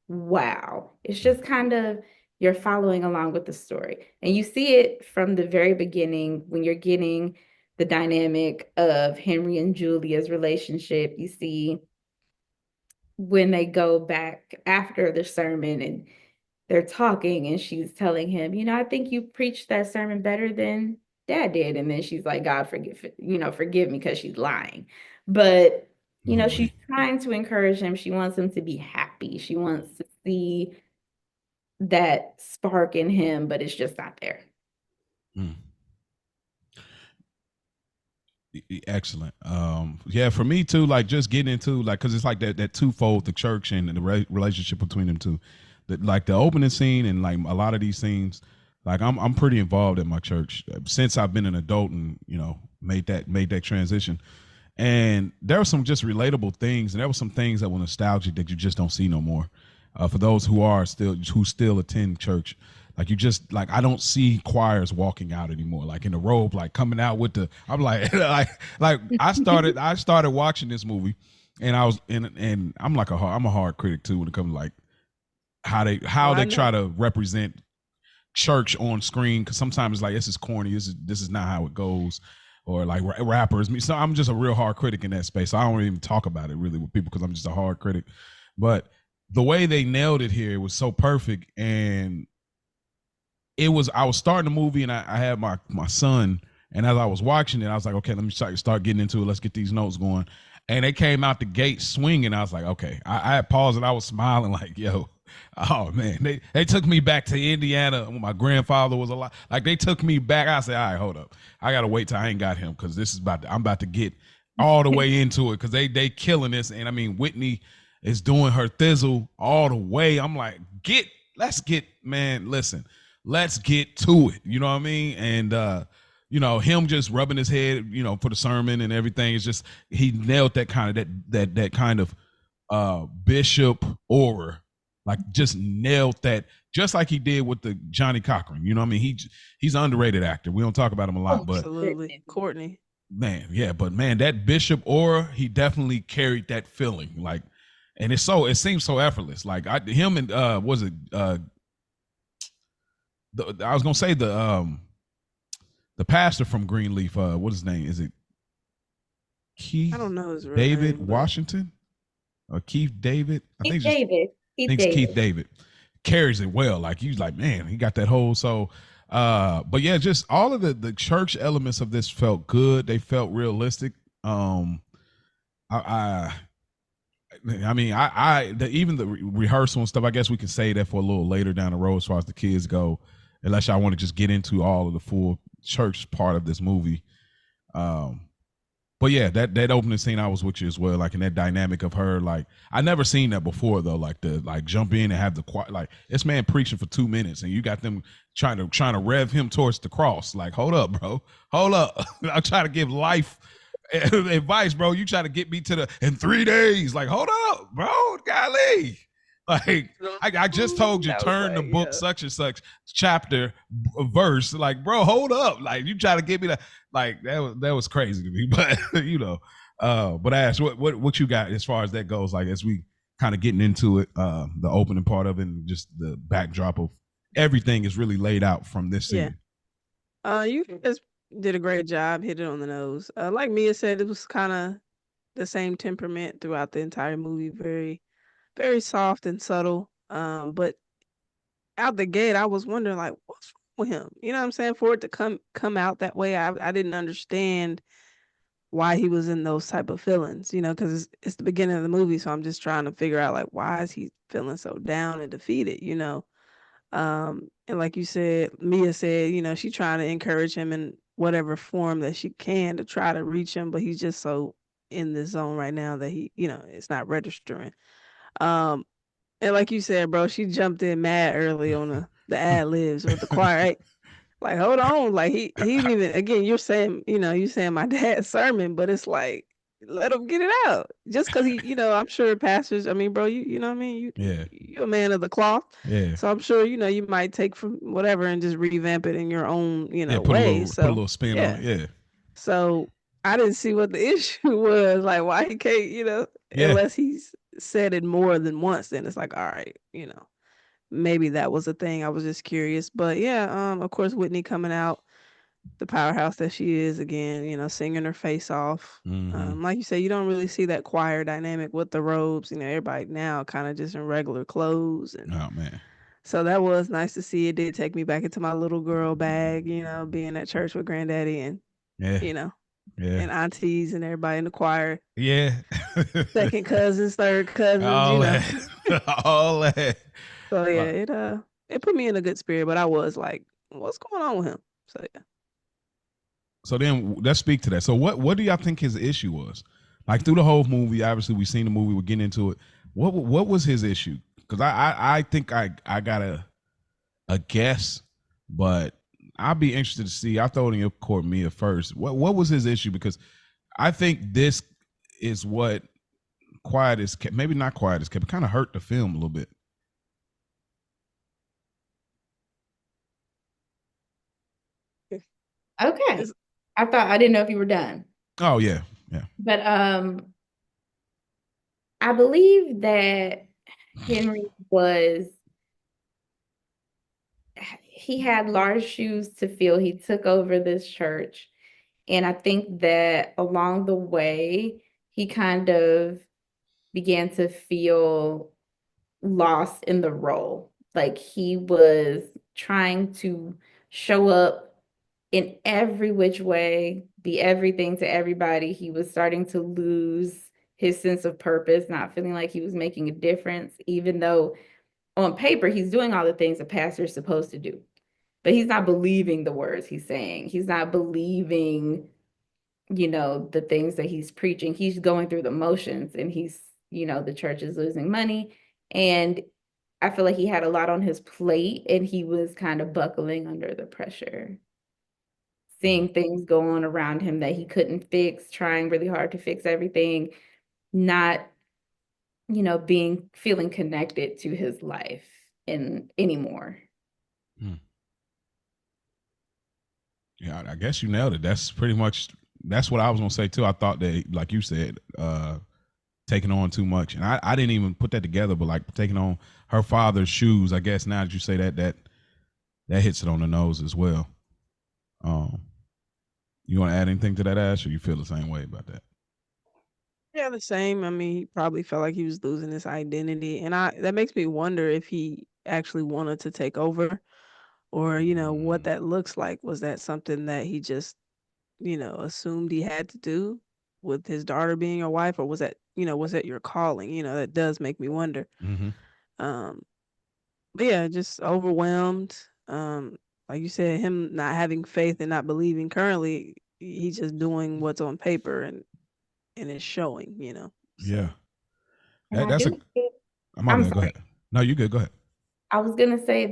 wow. It's just kind of you're following along with the story. And you see it from the very beginning when you're getting the dynamic of Henry and Julia's relationship. You see when they go back after the sermon and they're talking and she's telling him, I think you preached that sermon better than dad did. And then she's like, God forgive me, because she's lying. But, she's Ooh-wee. trying to encourage him. She wants him to be happy. She wants to see that spark in him, but it's just not there. Mm. Excellent. Yeah, for me too, like just getting into like, cause it's like that twofold, the church and the relationship between them two. Like the opening scene and like a lot of these scenes, like I'm pretty involved in my church since I've been an adult and made that transition. And there were some just relatable things, and there were some things that were nostalgic that you just don't see no more. For those who still attend church, like you just like I don't see choirs walking out anymore, like in a robe, like coming out with the. I'm like like I started watching this movie, and I was and I'm a hard critic too when it comes to like Oh, how I they try know. to represent church on screen, because sometimes it's like this is corny, this is not how it goes, or like rappers. So I'm just a real hard critic in that space, so I don't even talk about it really with people because I'm just a hard critic. But the way they nailed it here was so perfect, and I was starting the movie, and I had my son, and as I was watching it, I was like, okay, let me start getting into it. Let's get these notes going. And they came out the gate swinging. I was like, okay. I had paused and I was smiling like, yo, oh man, they took me back to Indiana when my grandfather was alive. Like they took me back. I said, all right, hold up. I gotta wait till I ain't got him, because I'm about to get all the way into it, because they killing this. And I mean, Whitney is doing her thizzle all the way. I'm like, listen, let's get to it. You know what I mean? And him just rubbing his head, for the sermon and everything. It's just he nailed that kind of that kind of bishop aura, like just nailed that, just like he did with the Johnny Cochran. You know what I mean? He's an underrated actor. We don't talk about him a Oh lot, my but Absolutely. goodness. Courtney. man, yeah, but man, that bishop aura, he definitely carried that feeling, like, and it seems so effortless. Like him and was it I was gonna say the pastor from Greenleaf, what his name? Is it I Keith don't know his real David name, but Washington or Keith David? I Keith think just David. Keith thinks Keith David. David carries it well. Like he's like, man, he got that whole so. But yeah, just all of the church elements of this felt good. They felt realistic. I I mean, even the rehearsal and stuff. I guess we can say that for a little later down the road, as far as the kids go, unless y'all want to just get into all of the full church part of this movie. Um, but yeah, that opening scene, I was with you as well. Like in that dynamic of her, like I never seen that before though. Like the like jump in and have the quiet, like this man preaching for 2 minutes, and you got them trying to rev him towards the cross. Like, hold up, bro, hold up. I'm trying to give life advice, bro. You try to get me to the in 3 days. Like, hold up, bro. Golly. Like, I just told you, that was turn the like, book yeah. such and such chapter verse. Like, bro, hold up. Like, you try to get me to like that was crazy to me. But but Ash, what you got as far as that goes? Like as we kind of getting into it, the opening part of it and just the backdrop of everything is really laid out from this Yeah. scene. You just did a great job, hit it on the nose. Like Mia said, it was kind of the same temperament throughout the entire movie. Very, very soft and subtle. But out the gate, I was wondering like, what's wrong with him? You know what I'm saying? For it to come out that way, I didn't understand why he was in those type of feelings. Because it's the beginning of the movie, so I'm just trying to figure out like why is he feeling so down and defeated? And like you said, Mia said, she trying to encourage him in whatever form that she can to try to reach him, but he's just so in this zone right now that it's not registering. Um, and like you said, bro, she jumped in mad early on the ad libs with the choir. Hey, like, hold on, like he didn't even. Again, you're saying my dad's sermon, but it's like let him get it out. Just because I'm sure pastors. I mean, bro, you know what I mean. Yeah, You're a man of the cloth, yeah, so I'm sure you might take from whatever and just revamp it in your own yeah. way. Put a So little spin on yeah, it. Yeah, so I didn't see what the issue was. Like, why he can't, yeah. unless he's said it more than once, then it's like, all right, maybe that was a thing. I was just curious. But yeah, of course, Whitney coming out, the powerhouse that she is again, singing her face off. Mm-hmm. Like you said, you don't really see that choir dynamic with the robes. Everybody now kind of just in regular clothes. And Oh man. so that was nice to see. It did take me back into my little girl bag, being at church with granddaddy and, Yeah. you know, Yeah. and aunties and everybody in the choir, Yeah. second cousins, third cousins, All that. All that. So yeah, Well, it put me in a good spirit, but I was like, what's going on with him? So yeah. so then let's speak to that. So what do y'all think his issue was? Like through the whole movie, obviously we've seen the movie, we're getting into it. What was his issue? Because I think I got a guess, but I'd be interested to see. I'll throw it in your court, Mia, first. What was his issue? Because I think this is what Quiet as kept, maybe not Quiet as kept, kind of hurt the film a little bit. Okay. It's, I didn't know if you were done. Oh yeah, yeah. But I believe that Henry was he had large shoes to fill. He took over this church. And I think that along the way, he kind of began to feel lost in the role. Like he was trying to show up in every which way, be everything to everybody. He was starting to lose his sense of purpose, not feeling like he was making a difference, even though on paper he's doing all the things a pastor is supposed to do. But he's not believing the words he's saying. He's not believing, the things that he's preaching. He's going through the motions and the church is losing money. And I feel like he had a lot on his plate and he was kind of buckling under the pressure, seeing things go on around him that he couldn't fix, trying really hard to fix everything, not, feeling connected to his life anymore. Hmm. Yeah, I guess you nailed it. That's what I was gonna say too. I thought that, like you said, taking on too much, and I didn't even put that together. But like taking on her father's shoes, I guess now that you say that hits it on the nose as well. Um, you want to add anything to that, Ash, or you feel the same way about that? yeah, the same. I mean, he probably felt like he was losing his identity, and I that makes me wonder if he actually wanted to take over, or what Mm, that looks like. Was that something that he just assumed he had to do with his daughter being your wife, or was that your calling? That does make me wonder. mm-hmm. Um, but yeah, just overwhelmed. Like you said, him not having faith and not believing currently, he's just doing what's on paper and it's showing. Yeah, So And I that's a. do think, My I'm bad. Go sorry, ahead. No, you good. Go ahead. I was gonna say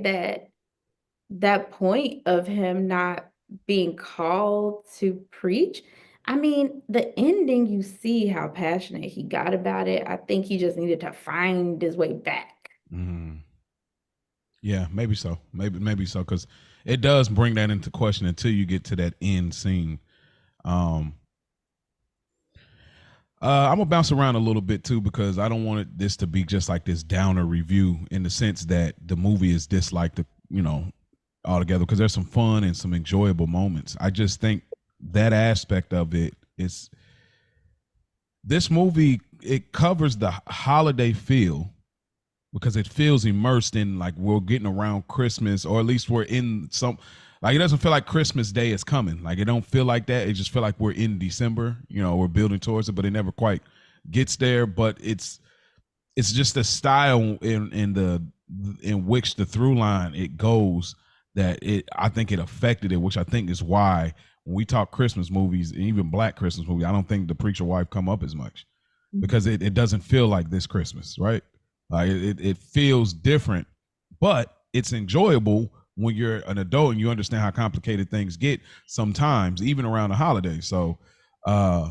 that point of him not being called to preach, I mean, the ending, you see how passionate he got about it. I think he just needed to find his way back. Mm, yeah, maybe so. Maybe so because it does bring that into question until you get to that end scene. Um, I'm gonna bounce around a little bit too because I don't want this to be just like this downer review in the sense that the movie is disliked, altogether. Because there's some fun and some enjoyable moments. I just think that aspect of it is this movie. It covers the holiday feel because it feels immersed in like we're getting around Christmas, or at least we're in some. Like it doesn't feel like Christmas Day is coming. Like it don't feel like that. It just feel like we're in December. We're building towards it, but it never quite gets there. But it's just the style in which the through line it goes that it I think it affected it, which I think is why when we talk Christmas movies and even Black Christmas movie, I don't think the preacher wife come up as much because it doesn't feel like this Christmas, right? Like it feels different, but it's enjoyable when you're an adult and you understand how complicated things get sometimes, even around the holidays. So I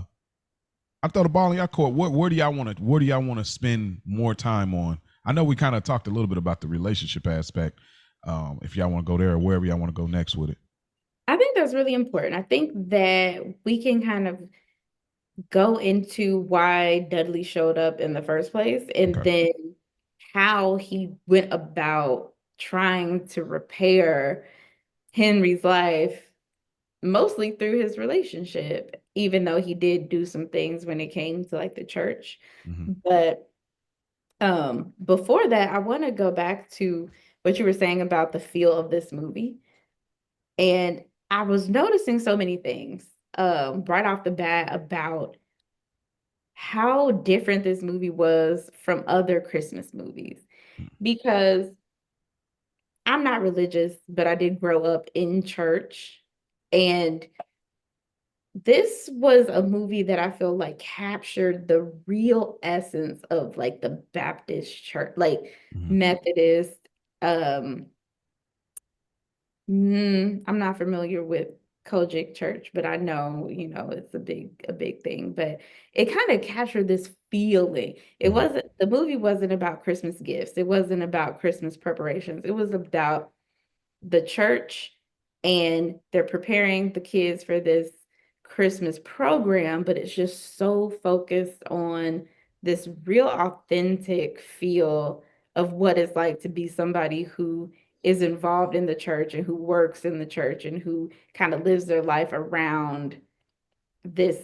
throw the ball in your court. Where do y'all want to spend more time on? I know we kind of talked a little bit about the relationship aspect. If y'all want to go there or wherever y'all want to go next with it. I think that's really important. I think that we can kind of go into why Dudley showed up in the first place and Okay. then how he went about trying to repair Henry's life mostly through his relationship, even though he did do some things when it came to like the church. Mm-hmm. But before that, I want to go back to what you were saying about the feel of this movie. And I was noticing so many things right off the bat about how different this movie was from other Christmas movies. Because I'm not religious, but I did grow up in church. And this was a movie that I feel like captured the real essence of like the Baptist church, like Mm-hmm. Methodist. Um, I'm not familiar with Kojic Church, but I know, it's a big thing. But it kind of captured this feeling. It Mm-hmm. wasn't, the movie wasn't about Christmas gifts. It wasn't about Christmas preparations. It was about the church, and they're preparing the kids for this Christmas program, but it's just so focused on this real authentic feel of what it's like to be somebody who is involved in the church and who works in the church and who kind of lives their life around this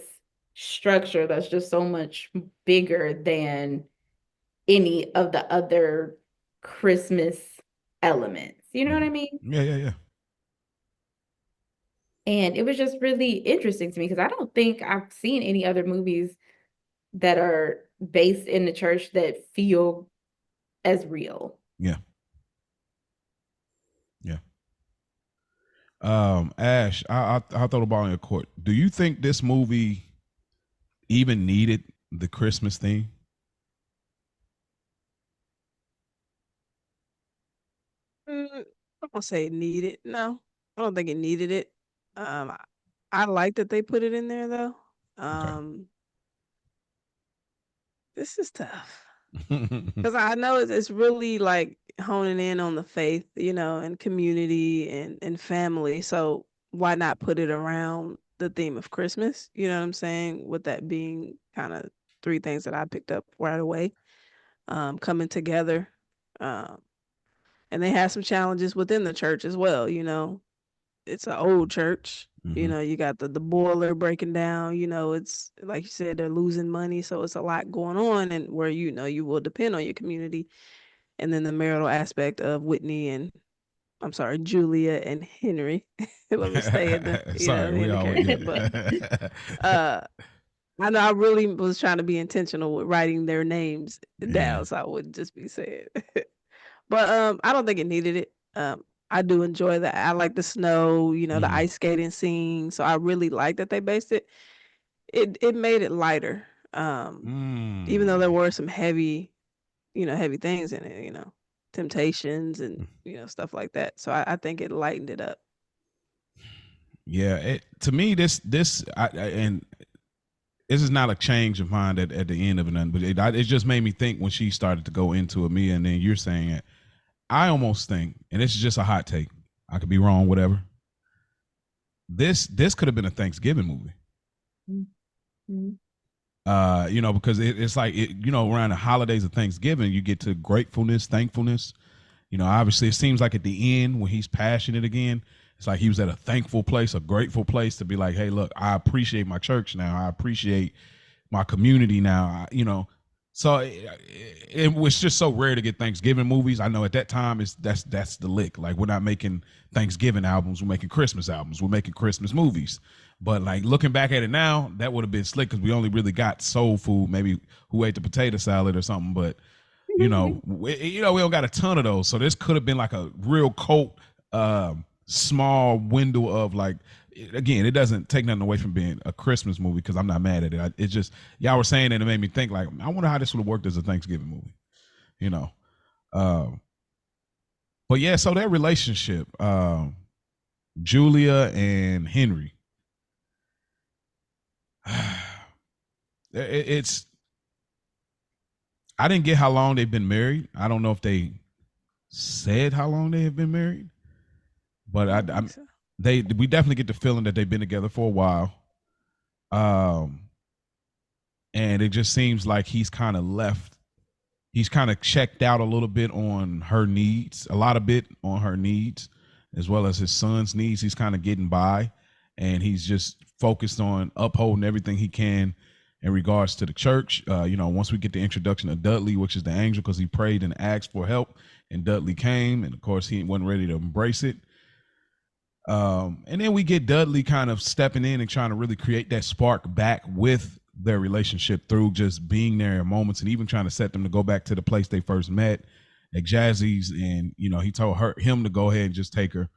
structure that's just so much bigger than any of the other Christmas elements. You know what I mean? Yeah, yeah, yeah. And it was just really interesting to me because I don't think I've seen any other movies that are based in the church that feel as real. Yeah, yeah. Ash, I thought about your court. Do you think this movie even needed the Christmas theme? I'm gonna say it needed. No, I don't think it needed it. I, I like that they put it in there though. Okay. This is tough because I know it's really like honing in on the faith, and community and family. So why not put it around the theme of Christmas? You know what I'm saying? With that being kind of three things that I picked up right away, coming together. Um, and they had some challenges within the church as well. It's an old church. Mm-hmm. You got the boiler breaking down. It's like you said, they're losing money, so it's a lot going on, and where you will depend on your community, and then the marital aspect of Whitney and I'm sorry, Julia and Henry. Let me stay in the Sorry, we in the always character, but yeah. uh, I know I really was trying to be intentional with writing their names Yeah. down, so I wouldn't just be saying. But I don't think it needed it. I do enjoy that. I like the snow, the Mm-hmm. ice skating scene. So I really like that they based it. It made it lighter. Even though there Mm. were some heavy things in it, temptations and stuff like that. So I think it lightened it up. Yeah, to me, and this is not a change of mind at the end of it, but it just made me think when she started to go into it, Mia, and then you're saying it. I almost think, and this is just a hot take. I could be wrong, whatever. This could have been a Thanksgiving movie. Mm-hmm. Because it's like around the holidays of Thanksgiving, you get to gratefulness, thankfulness. Obviously, it seems like at the end when he's passionate again, it's like he was at a thankful place, a grateful place to be like, hey, look, I appreciate my church now. I appreciate my community now. So it was just so rare to get Thanksgiving movies. I know at that time that's the lick. Like, we're not making Thanksgiving albums, we're making Christmas albums, we're making Christmas movies. But like looking back at it now, that would have been slick because we only really got soul food, maybe Who Ate the Potato Salad or something. But we don't got a ton of those. So this could have been like a real cult, small window of like. Again, it doesn't take nothing away from being a Christmas movie because I'm not mad at it. It's just y'all were saying it, it made me think like, I wonder how this would have worked as a Thanksgiving movie, you know. Um, but yeah, so that relationship, Julia and Henry, it's I didn't get how long they've been married. I don't know if they said how long they have been married, but I don't think so. we definitely get the feeling that they've been together for a while. Um, and it just seems like he's kind of left. He's kind of checked out a little bit on her needs, a lot of bit on her needs, as well as his son's needs. He's kind of getting by, and he's just focused on upholding everything he can in regards to the church. Once we get the introduction of Dudley, which is the angel, because he prayed and asked for help, and Dudley came, and of course he wasn't ready to embrace it. And then we get Dudley kind of stepping in and trying to really create that spark back with their relationship through just being there in moments, and even trying to set them to go back to the place they first met at Jazzy's. And he told him to go ahead and just take her.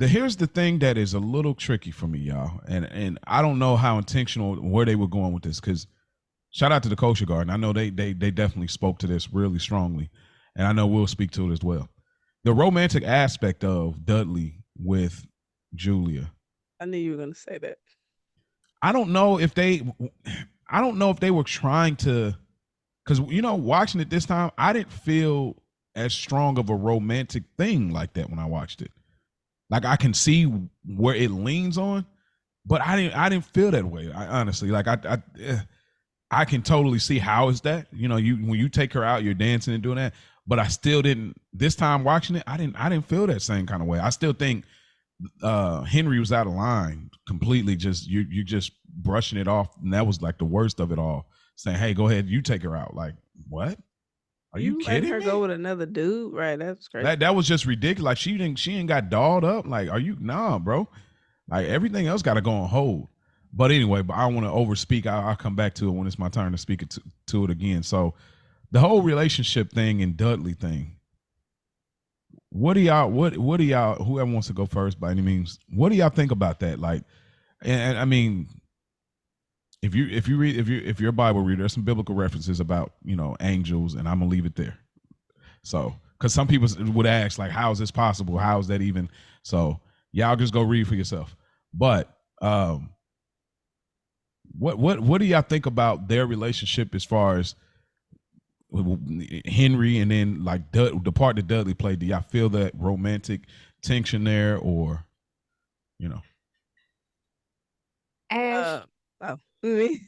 Here's the thing that is a little tricky for me, y'all, and I don't know how intentional where they were going with this, because shout out to the Kosher Garden. I know they definitely spoke to this really strongly, and I know we'll speak to it as well. The romantic aspect of Dudley with Julia. I knew you were gonna say that. I don't know if they were trying to, because watching it this time, I didn't feel as strong of a romantic thing like that when I watched it. Like, I can see where it leans on, but I didn't feel that way. I honestly, like, I can totally see how is that. When you take her out, you're dancing and doing that. But I still didn't. This time watching it, I didn't feel that same kind of way. I still think Henry was out of line completely. Just you just brushing it off, and that was like the worst of it all. Saying, "Hey, go ahead, you take her out." Like, what? Are you kidding her me? go with another dude, right? That's crazy. That was just ridiculous. Like, she ain't got dolled up. Like, are you nah, bro? Like, everything else got to go on hold. But anyway, but I don't want to overspeak. I'll come back to it when it's my turn to speak to it again. So, the whole relationship thing and Dudley thing. What do y'all? Whoever wants to go first, by any means. What do y'all think about that? Like, and I mean, if you're a Bible reader, there's some biblical references about angels, and I'm gonna leave it there. So, because some people would ask, like, how is this possible? How is that even? So, y'all just go read for yourself. But what do y'all think about their relationship as far as Henry, and then like the part that Dudley played? Do y'all feel that romantic tension there, or Ash? Oh, me?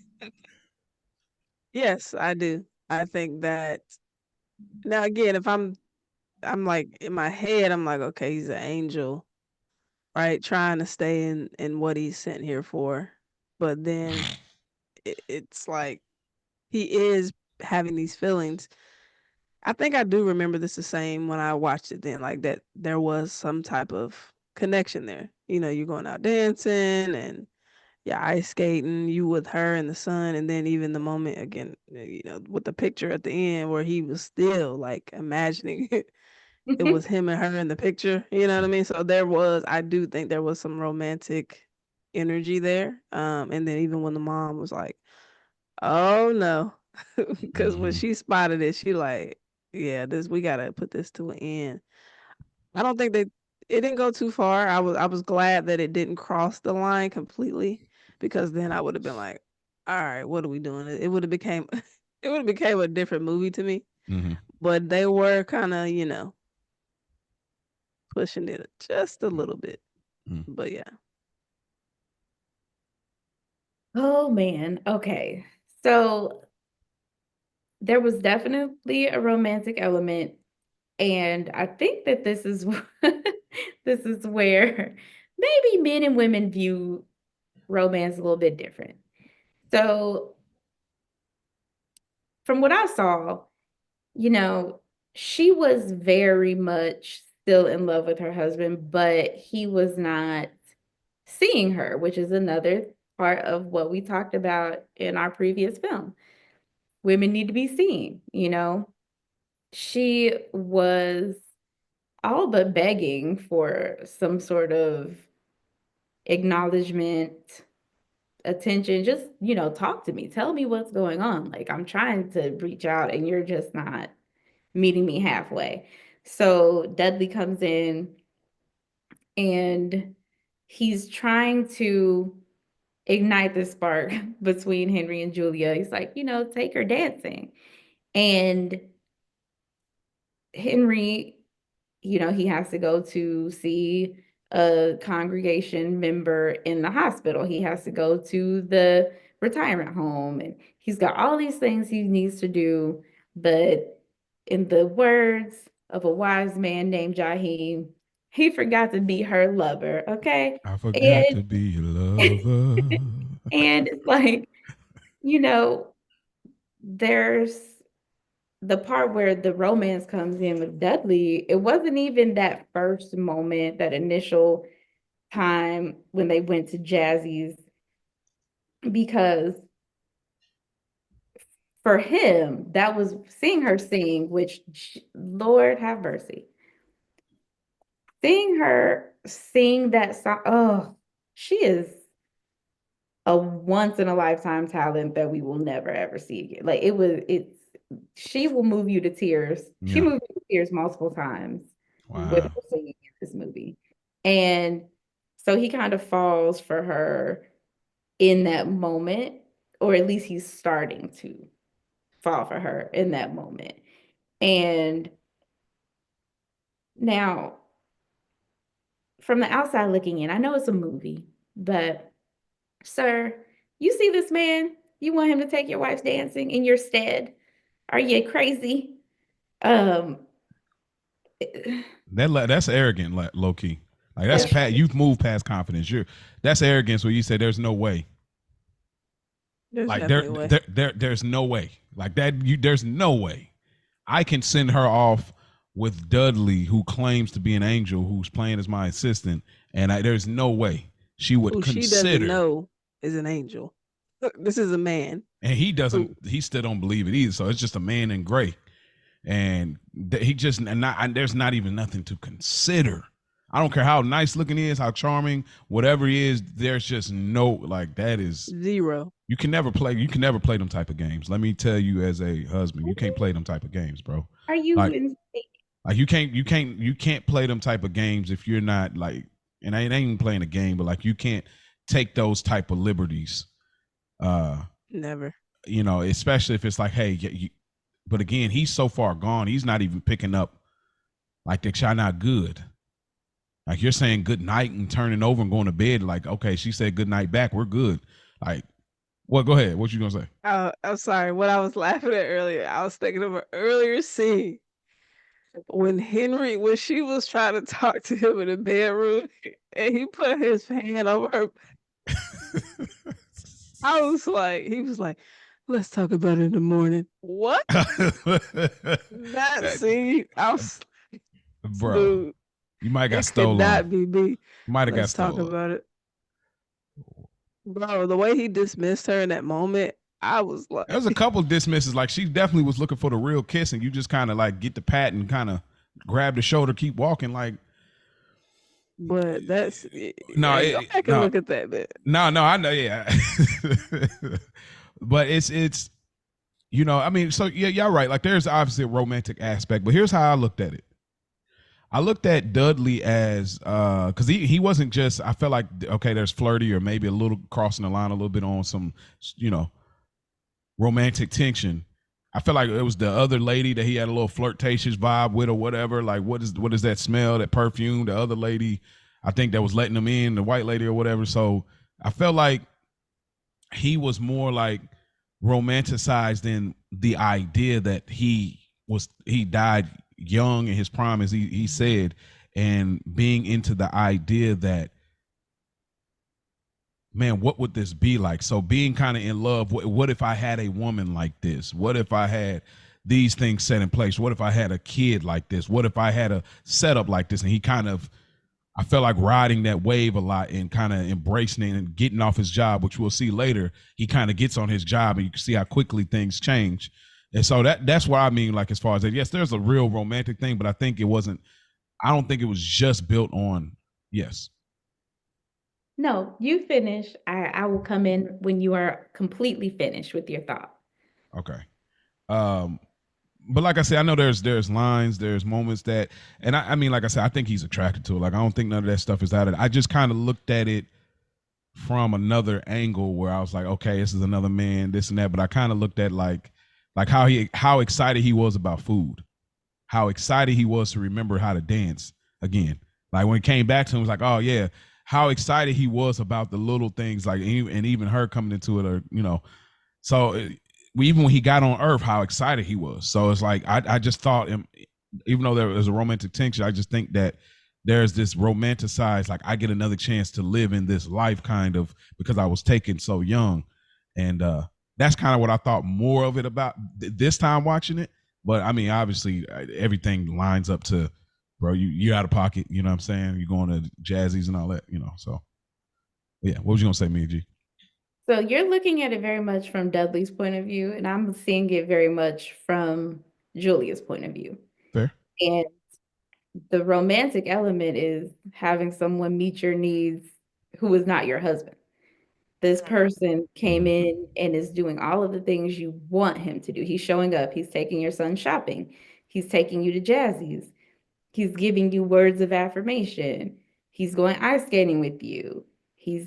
Yes, I do. I think that now again, if I'm like in my head, I'm like, okay, he's an angel, right? Trying to stay in what he's sent here for. But then it's like he is having these feelings. I think I do remember this the same when I watched it then, like that there was some type of connection there. You're going out dancing and yeah, ice skating, you with her in the sun, and then even the moment again, with the picture at the end where he was still like imagining it was him and her in the picture. You know what I mean? So I do think there was some romantic energy there. And then even when the mom was like, "Oh no," because when she spotted it, she like, "Yeah, we gotta put this to an end." I don't think it didn't go too far. I was glad that it didn't cross the line completely, because then I would have been like, all right, what are we doing? It would have became it would have became a different movie to me. mm-hmm. But they were kind of, pushing it just a little bit. Mm-hmm. But yeah. Oh man. Okay. So there was definitely a romantic element, and I think that this is this is where maybe men and women view romance a little bit different. So from what I saw, she was very much still in love with her husband, but he was not seeing her, which is another part of what we talked about in our previous film. Women need to be seen. She was all but begging for some sort of acknowledgement, attention. Just, talk to me. Tell me what's going on. Like, I'm trying to reach out and you're just not meeting me halfway. So Dudley comes in and he's trying to ignite the spark between Henry and Julia. He's like, take her dancing. And Henry, he has to go to see a congregation member in the hospital. He has to go to the retirement home, and he's got all these things he needs to do. But in the words of a wise man named Jaheim, he forgot to be her lover, okay? I forgot And to be your lover. and it's like, you know, there's the part where the romance comes in with Dudley. It wasn't even that first moment, that initial time when they went to Jazzy's, because for him, that was seeing her sing, which, Lord have mercy, seeing her sing that song. Oh, she is a once in a lifetime talent that we will never ever see again. Like she will move you to tears. She Yeah. moved me to tears multiple times with Wow. her singing in this movie. And so he kind of falls for her in that moment, or at least he's starting to fall for her in that moment. And now, from the outside looking in, I know it's a movie, but sir, you see this man? You want him to take your wife dancing in your stead? Are you crazy? Um, That's arrogant, like, low key. Like that's that's pat. You've moved past confidence. That's arrogance where you say there's no way. There's Like definitely a way. there's no way. Like that. There's no way. I can send her off with Dudley, who claims to be an angel, who's playing as my assistant, and there's no way she would Who she doesn't consider. know is an angel. This is a man And he doesn't. who He still don't believe it either. So it's just a man in gray, and he just there's not even nothing to consider. I don't care how nice looking he is, how charming, whatever he is. There's just no, like, that is, zero. you can never play. You can never play them type of games. Let me tell you, as a husband, you can't play them type of games, bro. are you Like, in? you can't play them type of games if you're not, like, and I ain't even playing a game, but like, you can't take those type of liberties. Never. Especially if it's like, hey, but again, he's so far gone, he's not even picking up, like, the shot not good. Like, you're saying good night and turning over and going to bed. Like, okay, she said good night back. We're good. Like, what? Go ahead. What you gonna say? I'm sorry. What I was laughing at earlier, I was thinking of an earlier scene when she was trying to talk to him in the bedroom, and he put his hand over her. He was like, let's talk about it in the morning. What? That scene, I was, Bro, dude, you might have got it could stolen. not be me. Might have got Let's talk stolen. about it. Bro, the way he dismissed her in that moment, I was like, There was a couple dismisses. Like, she definitely was looking for the real kiss, and you just kind of like get the pat and kind of grab the shoulder, keep walking. Like, but that's no, go back and look at that bit. No, I know, yeah. But it's I mean, so yeah, y'all right. Like, there's obviously a romantic aspect, but here's how I looked at it. I looked at Dudley as because he wasn't just, I felt like, okay, there's flirty or maybe a little crossing the line a little bit on some, romantic tension. I felt like it was the other lady that he had a little flirtatious vibe with or whatever. Like, what is that smell, that perfume? The other lady, I think, that was letting him in, the white lady or whatever. So I felt like he was more like romanticized in the idea that he died young in his prime, as he said, and being into the idea that, man, what would this be like? So being kind of in love. What if I had a woman like this? What if I had these things set in place? What if I had a kid like this? What if I had a setup like this? And he kind of, I felt like, riding that wave a lot and kind of embracing it and getting off his job, which we'll see later. He kind of gets on his job, and you can see how quickly things change. And so that's what I mean, like, as far as that, yes, there's a real romantic thing, but I don't think it was just built on, yes. No, you finish. I will come in when you are completely finished with your thought. Okay. But like I said, I know there's lines, there's moments that, and I mean, like I said, I think he's attracted to it. Like, I don't think none of that stuff is out of it. I just kind of looked at it from another angle where I was like, okay, this is another man, this and that. But I kind of looked at like how excited he was about food, how excited he was to remember how to dance again. Like, when it came back to him, it was like, oh yeah, how excited he was about the little things, like, and even her coming into it, or so even when he got on Earth, how excited he was. So it's like, I just thought, even though there was a romantic tension, I just think that there's this romanticized, like, I get another chance to live in this life, kind of, because I was taken so young. And that's kind of what I thought more of it about this time watching it. But I mean, obviously, everything lines up to, bro, you out of pocket. You know what I'm saying? You're going to Jazzy's and all that. So yeah. What was you gonna say, me, G? So you're looking at it very much from Dudley's point of view, and I'm seeing it very much from Julia's point of view. Fair. And the romantic element is having someone meet your needs who is not your husband. This person came in and is doing all of the things you want him to do. He's showing up, he's taking your son shopping, he's taking you to Jazzy's, he's giving you words of affirmation, he's going ice skating with you, he's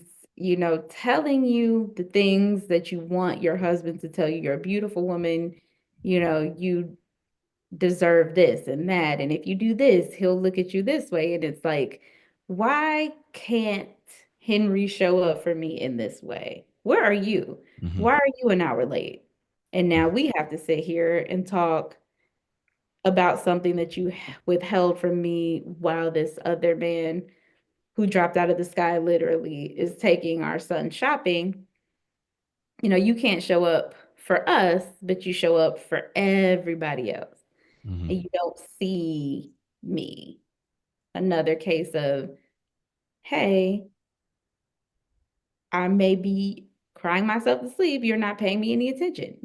telling you the things that you want your husband to tell you. You're a beautiful woman, you deserve this and that. And if you do this, he'll look at you this way. And it's like, why can't Henry show up for me in this way? Where are you? Mm-hmm. Why are you an hour late? And now we have to sit here and talk about something that you withheld from me while this other man who dropped out of the sky literally is taking our son shopping. You can't show up for us, but you show up for everybody else. Mm-hmm. And you don't see me. Another case of, hey, I may be crying myself to sleep. You're not paying me any attention,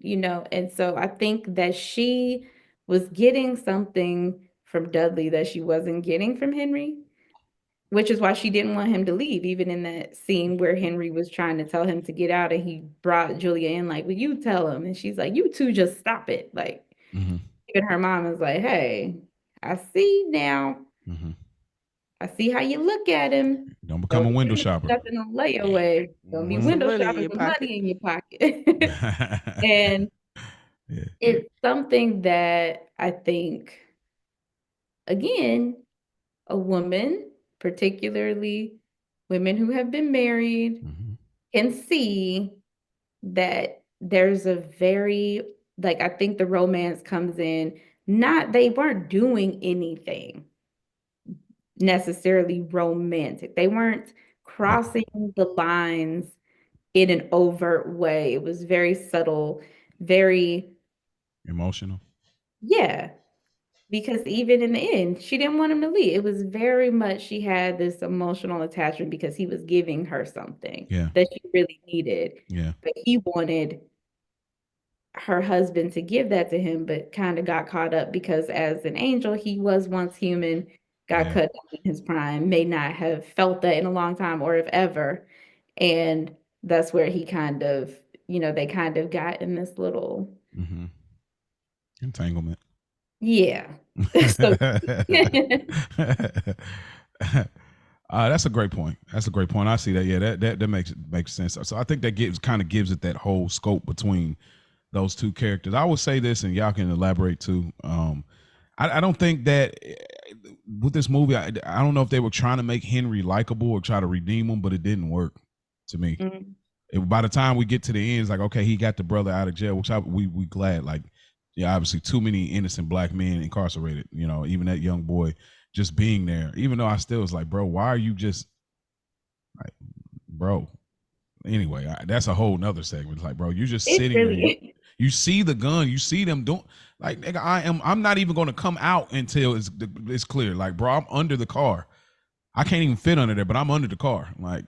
And so I think that she was getting something from Dudley that she wasn't getting from Henry, which is why she didn't want him to leave, even in that scene where Henry was trying to tell him to get out and he brought Julia in, like, will you tell him? And she's like, you two just stop it. Like, Mm-hmm. even her mom is like, hey, I see now. Mm-hmm. I see how you look at him. Don't become So a if window you're gonna shopper. do nothing on layaway, don't be Put Mm-hmm. some window money in shopping your with pocket. money in your pocket. And Yeah. it's something that I think, again, a woman, particularly women who have been married, Mm-hmm. can see that there's a very, like, I think the romance comes in, not, they weren't doing anything necessarily romantic. They weren't Right. crossing the lines in an overt way. It was very subtle, very, Emotional. yeah, because even in the end, she didn't want him to leave. It was very much she had this emotional attachment because he was giving her something Yeah. that she really needed. Yeah. But he wanted her husband to give that to him, but kind of got caught up because as an angel, he was once human, got Yeah. cut down in his prime, may not have felt that in a long time or if ever. And that's where he kind of, they kind of got in this little, Mm-hmm. Entanglement. yeah. So That's a great point. That's a great point. I see that. Yeah, that makes sense. So I think that gives it that whole scope between those two characters. I would say this, and y'all can elaborate too. I don't think that with this movie, I don't know if they were trying to make Henry likable or try to redeem him, but it didn't work to me. By the time we get to the end, it's like, okay, he got the brother out of jail, which we glad. Like, yeah, obviously too many innocent black men incarcerated. Even that young boy just being there. Even though I still was like, bro, why are you just like, bro? Anyway, that's a whole nother segment. It's like, bro, you just it sitting there. really, You see the gun. You see them doing. Like, nigga, I'm not even going to come out until it's clear. Like, bro, I'm under the car. I can't even fit under there, but I'm under the car. Like,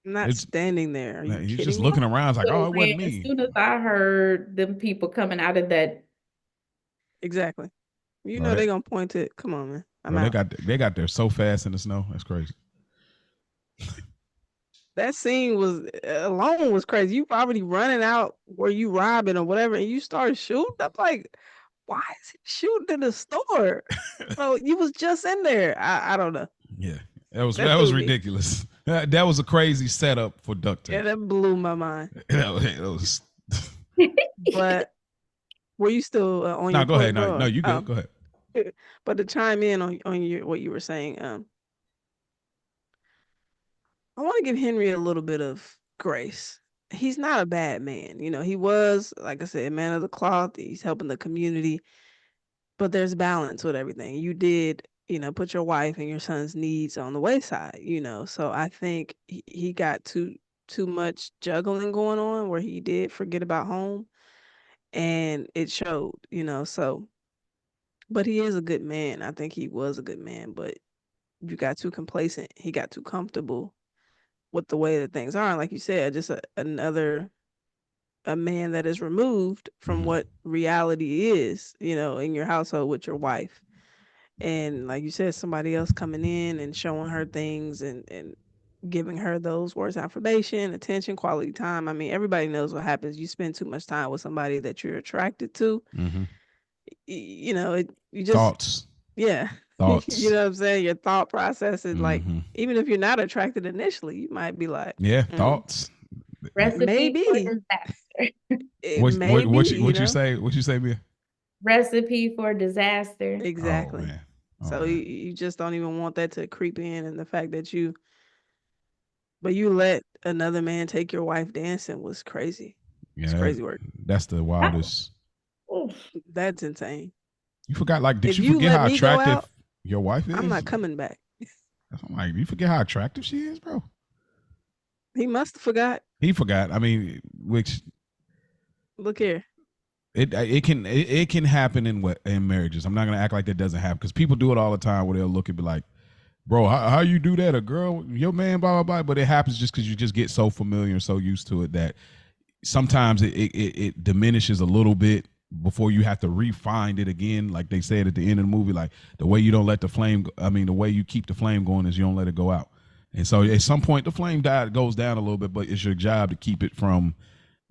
I'm not it's standing there. Are you he's kidding just me? looking around. It's like, oh, so it ran wasn't as me. soon as I heard them people coming out of that. Exactly. You Bro, know they're gonna point to it. Come on, man. I'm out. they got there so fast in the snow. That's crazy. That scene alone was crazy. You already running out where you robbing or whatever, and you start shooting. I'm like, why is he shooting in the store? Bro, you was just in there. I don't know. Yeah, that was That threw me. ridiculous. That was a crazy setup for duct tape. Yeah, that blew my mind. that was. But were you still on No, your go point, ahead. No, bro? no, you good. Go ahead. But to chime in on your what you were saying, I want to give Henry a little bit of grace. He's not a bad man. He was, like I said, a man of the cloth. He's helping the community, but there's balance with everything. You did put your wife and your son's needs on the wayside, So I think he got too much juggling going on where he did forget about home, and it showed, So, but he is a good man. I think he was a good man, but you got too complacent. He got too comfortable with the way that things are. And like you said, just another a man that is removed from Mm-hmm. what reality is, in your household with your wife. And like you said, somebody else coming in and showing her things and giving her those words of affirmation, attention, quality time. I mean, everybody knows what happens. You spend too much time with somebody that you're attracted to, Mm-hmm. you just, Thoughts. yeah, you Thoughts. know what I'm saying? Your thought process is like, Mm-hmm. even if you're not attracted initially, you might be like, Yeah, mm, thoughts. Recipe for maybe, disaster. it What may what be, what you what you say? What you say, Mia? Recipe for disaster. Oh exactly. man. Oh So man. you just don't even want that to creep in, and the fact that but you let another man take your wife dancing was crazy. It's Yeah, crazy work. that's the How- wildest. oof. That's insane. You forgot, like, did If you you forget let how me go attractive out, your wife I'm is? not coming back. I'm like, you forget how attractive she is, bro. He must have forgot. He forgot. I mean, which Look here. it can happen in marriages. I'm not gonna act like that doesn't happen because people do it all the time where they'll look and be like, bro, how you do that? A girl, your man, blah blah blah. But it happens just because you just get so familiar and so used to it that sometimes it diminishes a little bit before you have to refine it again. Like they said at the end of the movie, like the way you don't let the flame, I mean, the way you keep the flame going is you don't let it go out. And so at some point the flame goes down a little bit, but it's your job to keep it from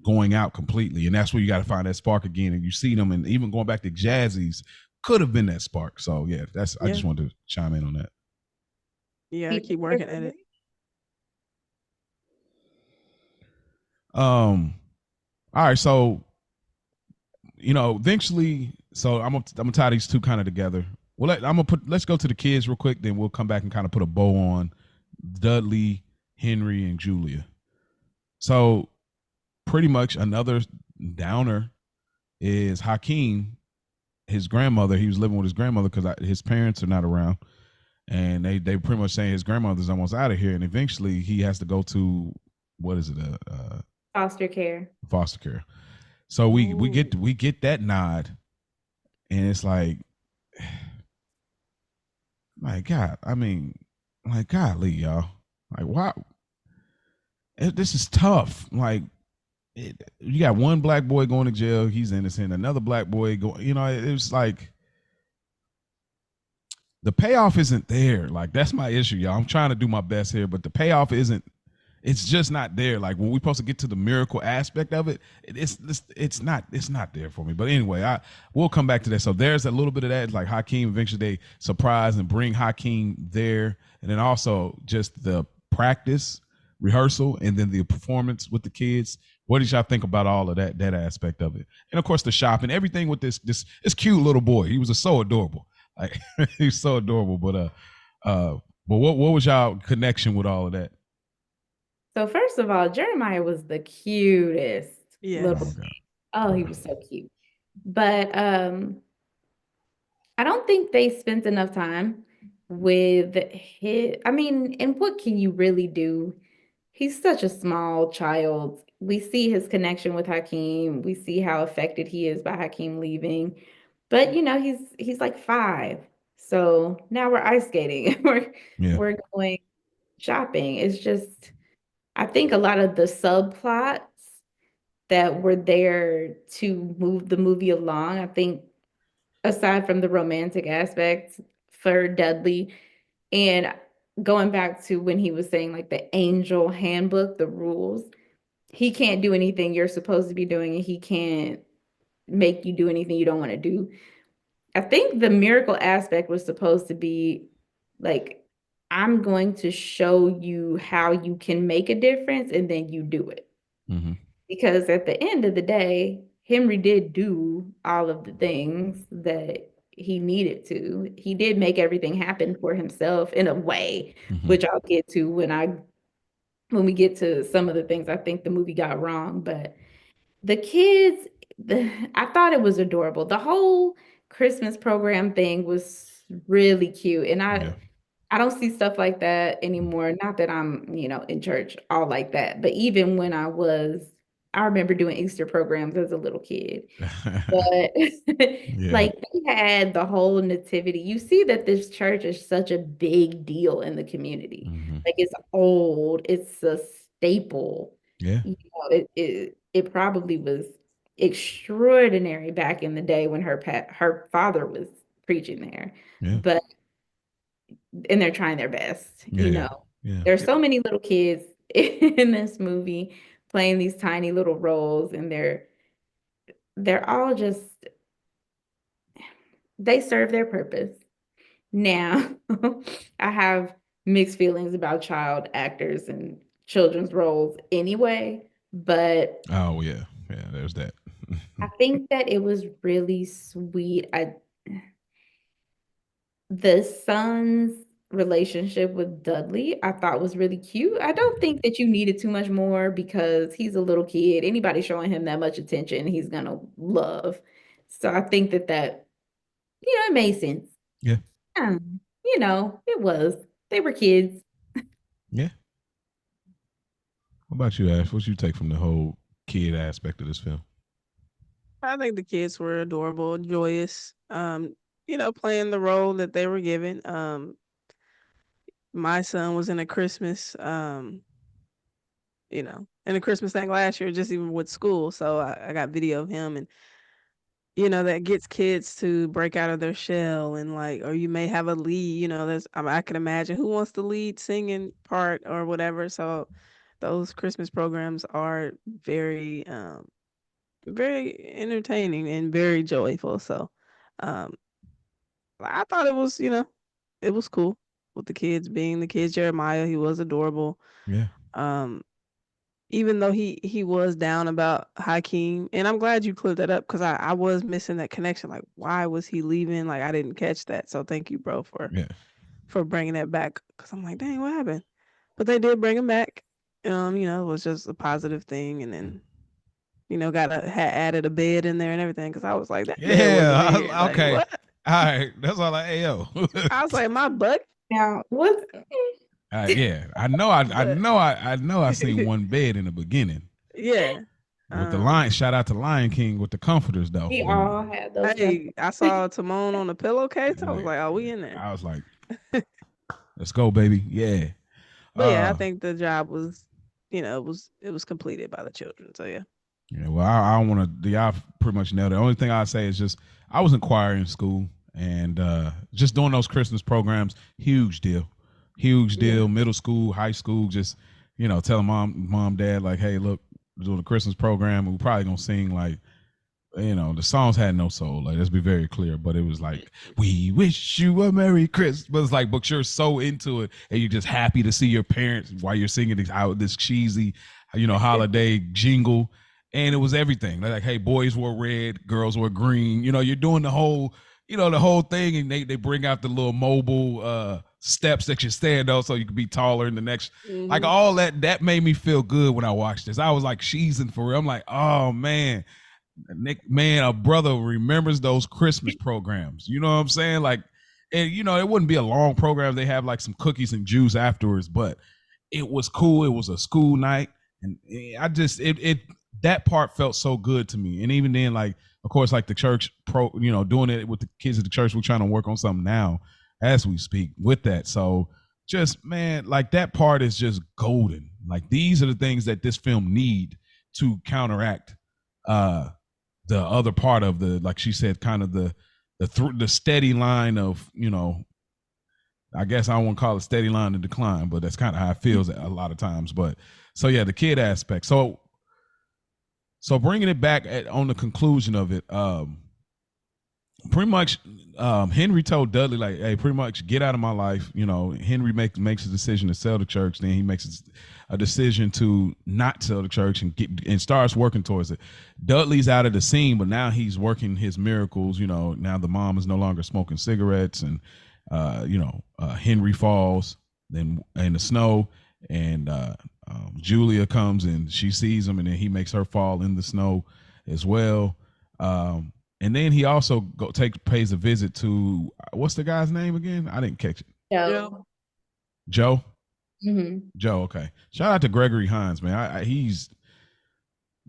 going out completely. And that's where you got to find that spark again. And you see them, and even going back to Jazzy's could have been that spark. So yeah, I Yeah. just wanted to chime in on that. You gotta keep working at it. All right, so eventually, so I'm gonna tie these two kind of together. Well, let's go to the kids real quick, then we'll come back and kind of put a bow on Dudley, Henry, and Julia. So pretty much another downer is Hakeem, his grandmother. He was living with his grandmother because his parents are not around, and they pretty much saying his grandmother's almost out of here, and eventually he has to go to what is it, Foster care. foster care. So we get that nod, and it's like, my God, I mean, like, golly, y'all, like, wow, this is tough. Like, you got one black boy going to jail, he's innocent. Another black boy going, it was like the payoff isn't there. Like, that's my issue, y'all. I'm trying to do my best here, but the payoff isn't. It's just not there. Like when we're supposed to get to the miracle aspect of it, it's not there for me. But anyway, we'll come back to that. So there's a little bit of that. Like Hakeem, eventually they surprise and bring Hakeem there, and then also just the practice, rehearsal, and then the performance with the kids. What did y'all think about all of that aspect of it? And of course the shopping, everything with this cute little boy. He was so adorable. Like he's so adorable. But what was y'all connection with all of that? So first of all, Jeremiah was the cutest Yes. little thing. Oh, he was so cute. But I don't think they spent enough time with his, I mean, and what can you really do? He's such a small child. We see his connection with Hakeem. We see how affected he is by Hakeem leaving. But he's like 5. So now we're ice skating. Yeah. We're going shopping. It's just I think a lot of the subplots that were there to move the movie along, I think aside from the romantic aspects for Dudley and going back to when he was saying like the angel handbook, the rules, he can't do anything you're supposed to be doing and he can't make you do anything you don't want to do. I think the miracle aspect was supposed to be like, I'm going to show you how you can make a difference and then you do it. Mm-hmm. Because at the end of the day, Henry did do all of the things that he needed to. He did make everything happen for himself in a way, Mm-hmm. which I'll get to when we get to some of the things I think the movie got wrong. But the kids, I thought it was adorable. The whole Christmas program thing was really cute. And Yeah. I don't see stuff like that anymore. Not that I'm, in church all like that, but even when I remember doing Easter programs as a little kid. But Yeah. like they had the whole nativity. You see that this church is such a big deal in the community. Hmm. Like it's old, it's a staple. Yeah. It probably was extraordinary back in the day when her father was preaching there. Yeah. But and they're trying their best, Yeah. Yeah. There's so many little kids in this movie playing these tiny little roles, and they're all just they serve their purpose. Now, I have mixed feelings about child actors and children's roles anyway, but Oh yeah. Yeah. There's that. I think that it was really sweet. The son's relationship with Dudley, I thought was really cute. I don't think that you needed too much more because he's a little kid. Anybody showing him that much attention, he's gonna love. So I think that it made sense. Yeah. It was. They were kids. Yeah. What about you, Ash? What you take from the whole kid aspect of this film? I think the kids were adorable, joyous. Playing the role that they were given. My son was in a Christmas, in a Christmas thing last year, just even with school. So I got video of him, and that gets kids to break out of their shell, and like, or you may have a lead. There's I can imagine who wants the lead singing part or whatever. So those Christmas programs are very very entertaining and very joyful. So um I thought it was cool with the kids being the kids. Jeremiah, he was adorable. Yeah. Um Even though he was down about Hakeem, and I'm glad you cleared that up because I was missing that connection. Like, why was he leaving? Like, I didn't catch that. So thank you, bro, Yeah. for bringing that back. Because I'm like, dang, what happened? But they did bring him back. It was just a positive thing, and then had added a bed in there and everything. Because I was like, that bed wasn't in here. Like, Okay. what? All right. That's all I. Hey, yo. I was like, my butt, Now, what? Yeah. I know. I but know. I know. I seen one bed in the beginning yeah. with the lion. Shout out to Lion King with the comforters though. We all had those. Hey, I saw Timon on the pillowcase. I was like, oh, we in there. I was like, let's go, baby. Yeah. But yeah, I think the job was, it was completed by the children. So yeah. Yeah, well, I don't want to. Y'all pretty much nailed it. The only thing I'd say is just I was in choir in school, and just doing those Christmas programs, huge deal, huge deal. Yeah. Middle school, high school, just telling mom, dad, like, hey, look, we're doing a Christmas program, and we're probably gonna sing like, the songs had no soul. Like, let's be very clear. But it was like, we wish you a Merry Christmas. Like, but you're so into it, and you're just happy to see your parents while you're singing this cheesy, holiday jingle. And it was everything. Like, hey, boys wore red, girls were green. You're doing the whole thing, and they bring out the little mobile steps that you stand on so you can be taller in the next. Like, all that made me feel good when I watched this. I was like cheesing for real. I'm like, oh man, Nick, man, a brother remembers those Christmas programs. You know what I'm saying? Like, and it wouldn't be a long program. They have like some cookies and juice afterwards, but it was cool. It was a school night, and I just it that part felt so good to me. And even then, like, of course, like the church doing it with the kids at the church, we're trying to work on something now as we speak with that. So just, man, like, that part is just golden. Like, these are the things that this film need to counteract the other part of the, like she said, kind of the steady line of, I guess I don't want to call it steady line of decline, but that's kind of how it feels a lot of times. But so yeah, the kid aspect. So bringing it back on the conclusion of it, pretty much Henry told Dudley, like, hey, pretty much get out of my life. Henry makes a decision to sell the church. Then he makes a decision to not sell the church and starts working towards it. Dudley's out of the scene, but now he's working his miracles. Now the mom is no longer smoking cigarettes, and Henry falls then in the snow, and Julia comes and she sees him, and then he makes her fall in the snow as well. And then he also pays a visit to what's the guy's name again? I didn't catch it. Joe. So, Joe. mhm. Joe. Okay. Shout out to Gregory Hines, man. He's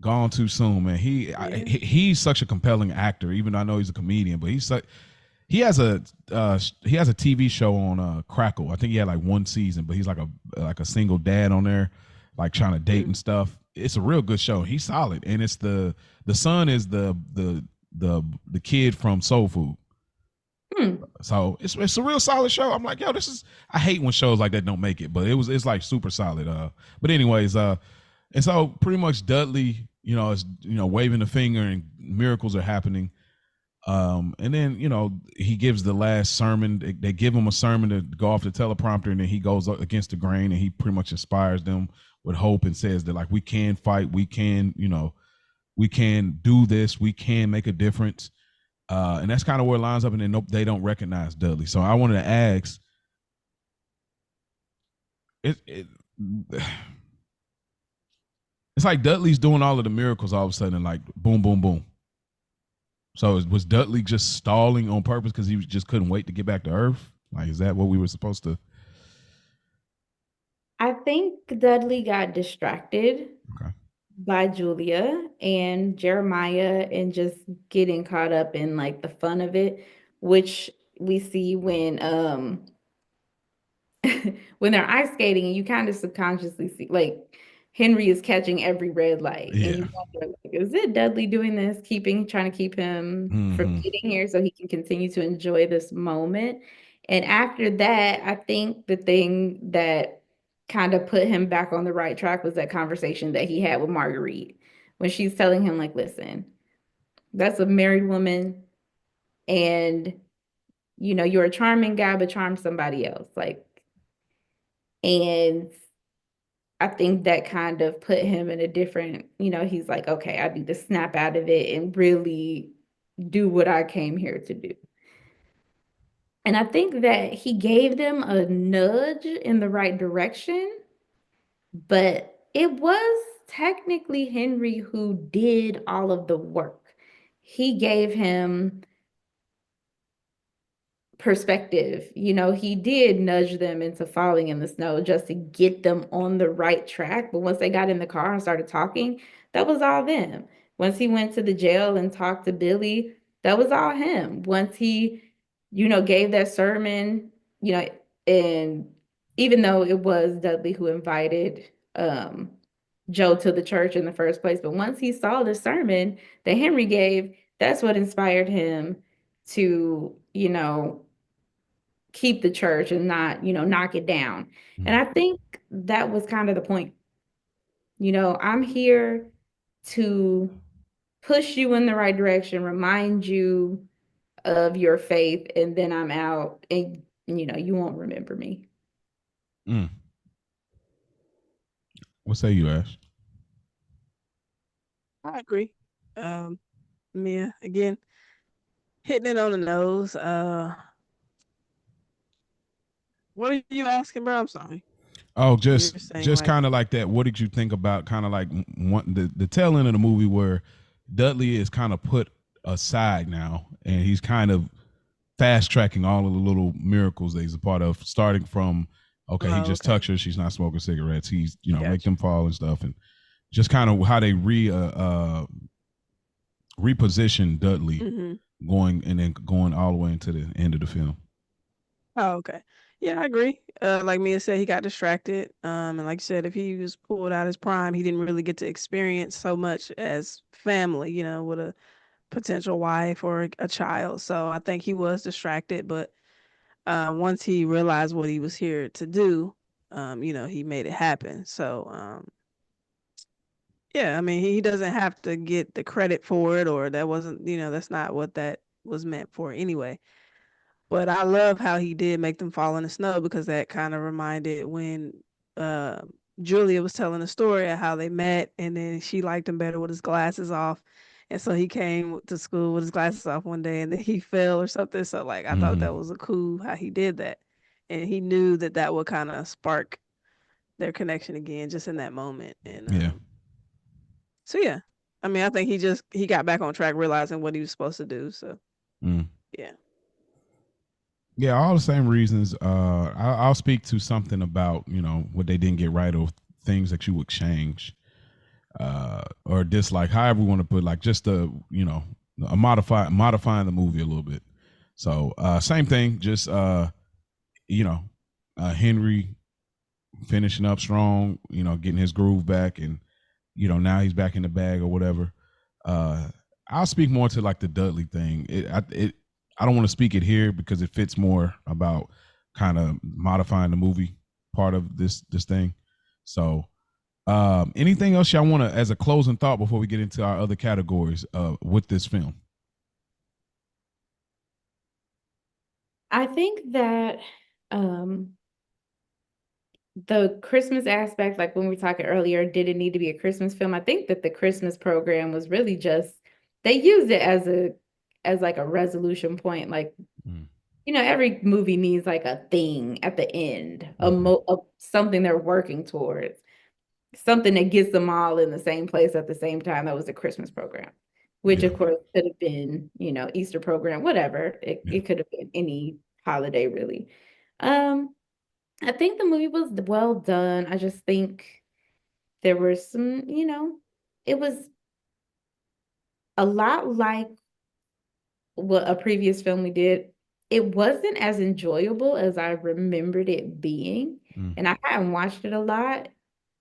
gone too soon, man. Yeah. He's such a compelling actor. Even though I know he's a comedian, but he has a TV show on Crackle. I think he had like one season, but he's like a single dad on there, like trying to date Mm. and stuff. It's a real good show. He's solid, and it's the son is the kid from Soul Food. Hmm. So it's a real solid show. I'm like, yo, this is. I hate when shows like that don't make it, but it's like super solid. But anyways, and so pretty much Dudley, is waving the finger and miracles are happening. And then he gives the last sermon. They give him a sermon to go off the teleprompter, and then he goes against the grain, and he pretty much inspires them with hope and says that like we can fight, we can do this, we can make a difference. And that's kind of where it lines up, and then they don't recognize Dudley. So I wanted to ask, it it's like Dudley's doing all of the miracles all of a sudden, like boom, boom, boom. So was Dudley just stalling on purpose because he just couldn't wait to get back to Earth? Like, is that what we were supposed to? I think Dudley got distracted Okay. by Julia and Jeremiah and just getting caught up in like the fun of it, which we see when when they're ice skating and you kind of subconsciously see like Henry is catching every red light and Yeah. you wonder like, is it Dudley doing this, trying to keep him from Mm-hmm. getting here so he can continue to enjoy this moment. And after that, I think the thing that kind of put him back on the right track was that conversation that he had with Marguerite when she's telling him like, listen, that's a married woman and you're a charming guy, but charm somebody else. Like, and I think that kind of put him in a different, he's like, okay, I need to snap out of it and really do what I came here to do. And I think that he gave them a nudge in the right direction, but it was technically Henry who did all of the work. He gave him perspective. He did nudge them into falling in the snow just to get them on the right track. But once they got in the car and started talking, that was all them. Once he went to the jail and talked to Billy, that was all him. Once he, gave that sermon, and even though it was Dudley who invited Joe to the church in the first place, but once he saw the sermon that Henry gave, that's what inspired him to, keep the church and not, knock it down. And I think that was kind of the point. I'm here to push you in the right direction, remind you of your faith, and then I'm out and you won't remember me. Mm. What say you, Ash? I agree. Mia, again, hitting it on the nose. What are you asking, bro? I'm sorry. Oh, You're just saying just like, kind of like that. What did you think about kind of like the tail end of the movie where Dudley is kind of put aside now, and he's kind of fast tracking all of the little miracles that he's a part of, starting from okay, he oh, just okay, touched her, she's not smoking cigarettes, he's make gotcha. them fall and stuff, and just kind of how they reposition Dudley Mm-hmm. going and then going all the way into the end of the film. Oh, okay. Yeah, I agree. Like Mia said, he got distracted. And like you said, if he was pulled out his prime, he didn't really get to experience so much as family, with a potential wife or a child. So I think he was distracted, but once he realized what he was here to do, he made it happen. So yeah, I mean, he doesn't have to get the credit for it, or that wasn't, that's not what that was meant for anyway. But I love how he did make them fall in the snow because that kind of reminded when uh, Julia was telling the story of how they met, and then she liked him better with his glasses off. And so he came to school with his glasses off one day, and then he fell or something. So like I thought Mm-hmm. that was a cool how he did that, and he knew that that would kind of spark their connection again just in that moment. And Yeah. so yeah, I mean I think he got back on track, realizing what he was supposed to do. So Mm. yeah. Yeah, all the same reasons. I'll speak to something about what they didn't get right or things that you would change or dislike, however we want to put, like just a modifying the movie a little bit. So same thing, just you know, Henry finishing up strong, getting his groove back, and now he's back in the bag or whatever. Uh, I'll speak more to like the Dudley thing. I don't want to speak it here because it fits more about kind of modifying the movie part of this thing. So, anything else y'all want to, as a closing thought before we get into our other categories with this film? I think that um the Christmas aspect, like when we were talking earlier, did it need to be a Christmas film? I think that the Christmas program was really just they used it as like a resolution point. Like, Mm. every movie needs like a thing at the end, Mhm. something they're working towards, something that gets them all in the same place at the same time. That was the Christmas program, which Yeah, of course could have been, Easter program, whatever. It yeah. it could have been any holiday really. Um, I think the movie was well done. I just think there were some, it was a lot like what a previous film we did. It wasn't as enjoyable as I remembered it being. Mm. And I hadn't watched it a lot.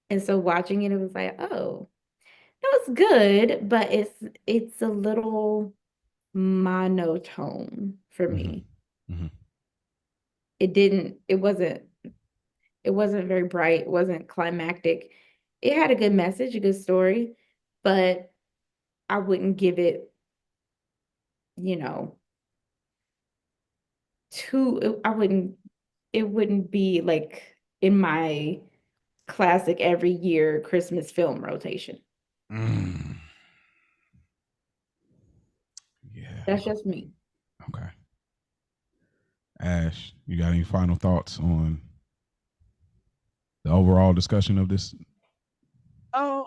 And so watching it, it was like, oh, that was good, but it's a little monotone for Mhm. me. Mhm. It didn't, it wasn't very bright, it wasn't climactic. It had a good message, a good story, but I wouldn't give it, you know, I wouldn't, it wouldn't be like in my classic every year Christmas film rotation. Mm. Yeah. That's just me. Okay. Ash, you got any final thoughts on the overall discussion of this? Oh,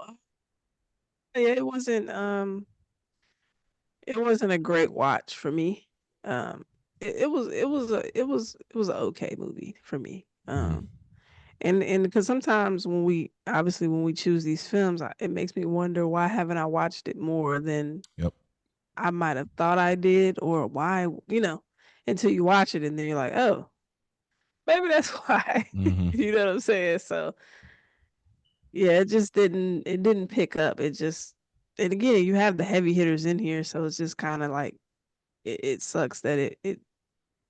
yeah, it wasn't a great watch for me. It was an okay movie for me. Mhm. And because sometimes when we choose these films, it makes me wonder why haven't I watched it more than Yep. I might have thought I did, or why, until you watch it and then you're like, oh, maybe that's why. Mhm. You know what I'm saying? So yeah, it didn't pick up. It just, and again, you have the heavy hitters in here, so it's just kind of like it sucks that it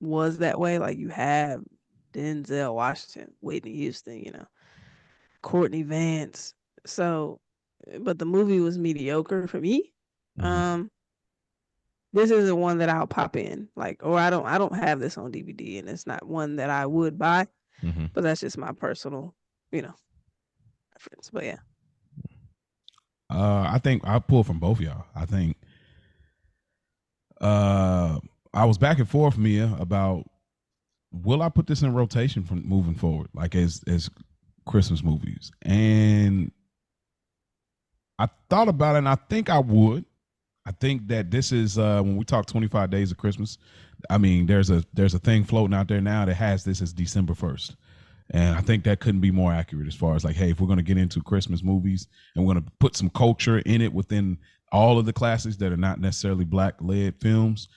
was that way. Like you have Denzel Washington, Whitney Houston, Courtney Vance. So, but the movie was mediocre for me. Mhm. Um, this isn't one that I'll pop in, like, or I don't have this on DVD, and it's not one that I would buy. Mhm. But that's just my personal, you know, preference. But yeah. I think I pull from both y'all. I think uh, I was back and forth, Mia, about will I put this in rotation from moving forward, like as Christmas movies, and I thought about it, and I think I would. I think that this is when we talk 25 days of Christmas. I mean, there's a thing floating out there now that has this as December 1st. And I think that couldn't be more accurate as far as like, hey, if we're going to get into Christmas movies and we're going to put some culture in it within all of the classics that are not necessarily black led films,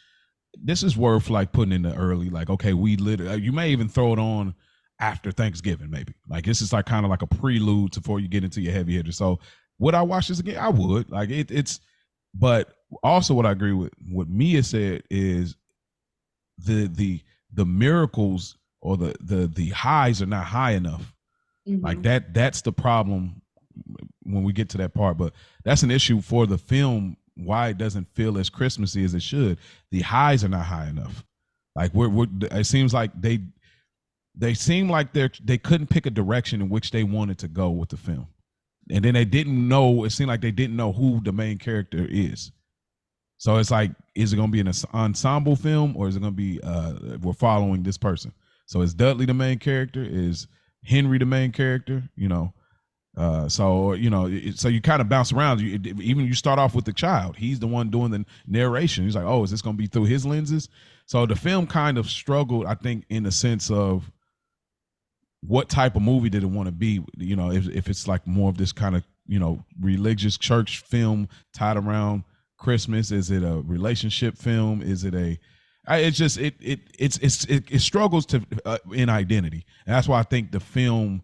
this is worth like putting in the early, like, okay, we literally, you may even throw it on after Thanksgiving, maybe. Like, this is like kind of like a prelude to before you get into your heavy hitter. So, would I watch this again? I would. Like, but also what I agree with what Mia said is the the the miracles or the highs are not high enough. Like Mhm. that's the problem when we get to that part. But that's an issue for the film, why it doesn't feel as Christmassy as it should. The highs are not high enough. Like we're it seems like they seem like they couldn't pick a direction in which they wanted to go with the film. And then they didn't know, it seemed like they didn't know who the main character is. So it's like, is it going to be an ensemble film, or is it going to be we're following this person? So is Dudley the main character? Is Henry the main character? So so you kind of bounce around. Even you start off with the child. He's the one doing the narration. He's like, oh, is this going to be through his lenses? So the film kind of struggled, I think, in the sense of what type of movie did it want to be? If it's like more of this kind of religious church film tied around Christmas, is it a relationship film? Is it a it's just it struggles to in identity, and that's why I think the film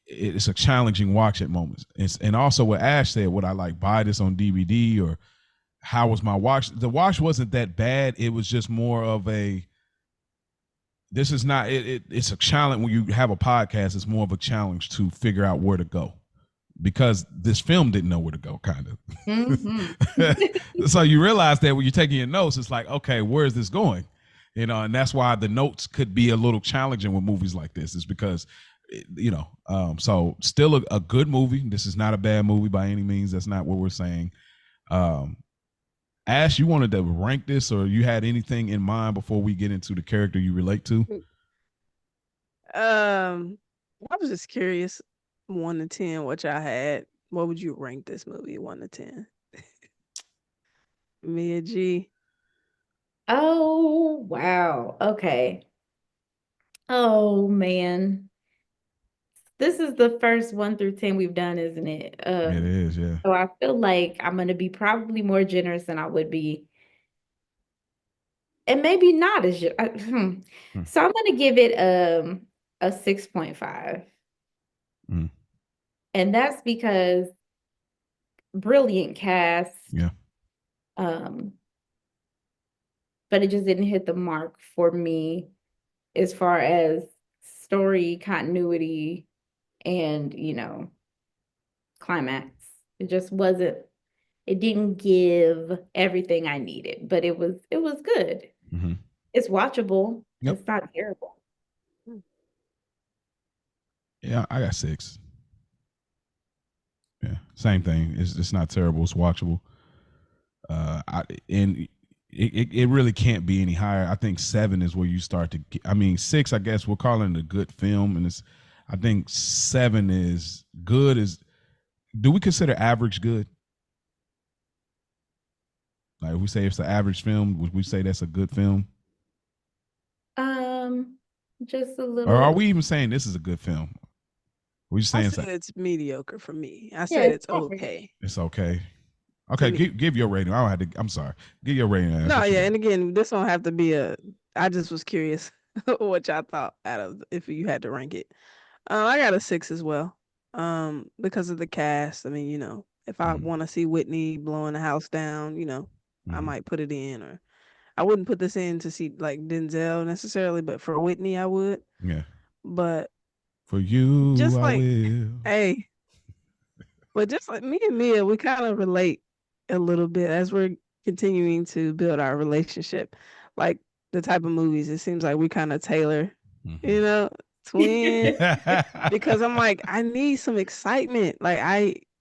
it's a challenging watch at moments. And also what Ash said, would I like buy this on DVD, or how was my watch? The watch wasn't that bad. It was just more of a this is not it's a challenge. When you have a podcast, it's more of a challenge to figure out where to go, because this film didn't know where to go, kind of. Mm-hmm. So you realize that when you're taking your notes, it's like, okay, where is this going? And that's why the notes could be a little challenging with movies like this, is because so still a good movie. This is not a bad movie by any means. That's not what we're saying. Ash, you wanted to rank this, or you had anything in mind before we get into the character you relate to? I was just curious, 1 to 10, what y'all had. What would you rank this movie, 1 to 10? Mia G. Oh, wow. Okay. Oh, man. This is the first 1 through 10 we've done, isn't it? It is, yeah. So I feel like I'm going to be probably more generous than I would be. And maybe not as So I'm going to give it a 6.5. And that's because brilliant cast. Yeah. But it just didn't hit the mark for me as far as story continuity and, climax. It just wasn't, it didn't give everything I needed, but it was good. Mm-hmm. It's watchable. Yep. It's not terrible. Yeah, I got 6. Yeah, same thing. It's not terrible. It's watchable. It really can't be any higher. I think 7 is where you start to get, 6, I guess we're calling it a good film, and I think 7 is good. Do we consider average good? Like, if we say it's an average film, would we say that's a good film? Just a little. Or are we even saying this is a good film? We're just saying it's mediocre for me. I said it's okay. It's okay. Okay, give your rating. I don't have to. I'm sorry. Give your rating. No, yeah, and again, this don't have to be I just was curious what y'all thought out of if you had to rank it. I got a 6 as well. Because of the cast. If I want to see Whitney blowing the house down, I might put it in, or I wouldn't put this in to see like Denzel necessarily, but for Whitney I would. Yeah. But for you, just I will. Hey. But just like me and Mia, we kind of relate a little bit as we're continuing to build our relationship. Like the type of movies, it seems like we kind of tailor, twins. Because I'm like, I need some excitement. Like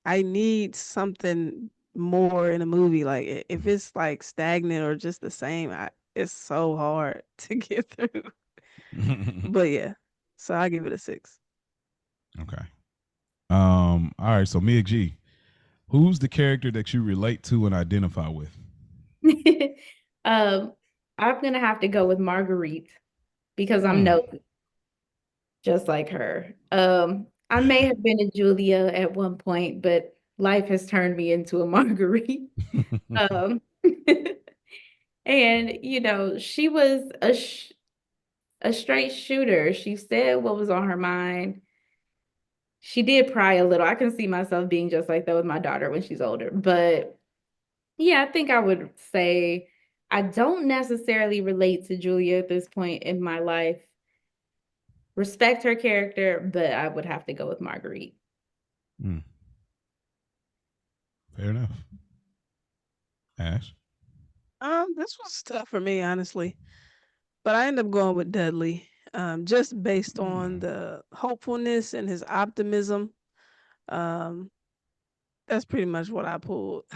I need something more in a movie. Like if it's like stagnant or just the same, it's so hard to get through. But yeah, so I give it a 6. Okay. All right. So Mia G, who's the character that you relate to and identify with? I'm gonna have to go with Marguerite because I'm nosy, just like her. I may have been a Julia at one point, but life has turned me into a Marguerite. And she was a straight shooter. She said what was on her mind. She did pry a little. I can see myself being just like that with my daughter when she's older. But yeah, I think I would say I don't necessarily relate to Julia at this point in my life. Respect her character, but I would have to go with Marguerite. Fair enough. Ash? This was tough for me, honestly. But I ended up going with Dudley. Just based on the hopefulness and his optimism. That's pretty much what I pulled.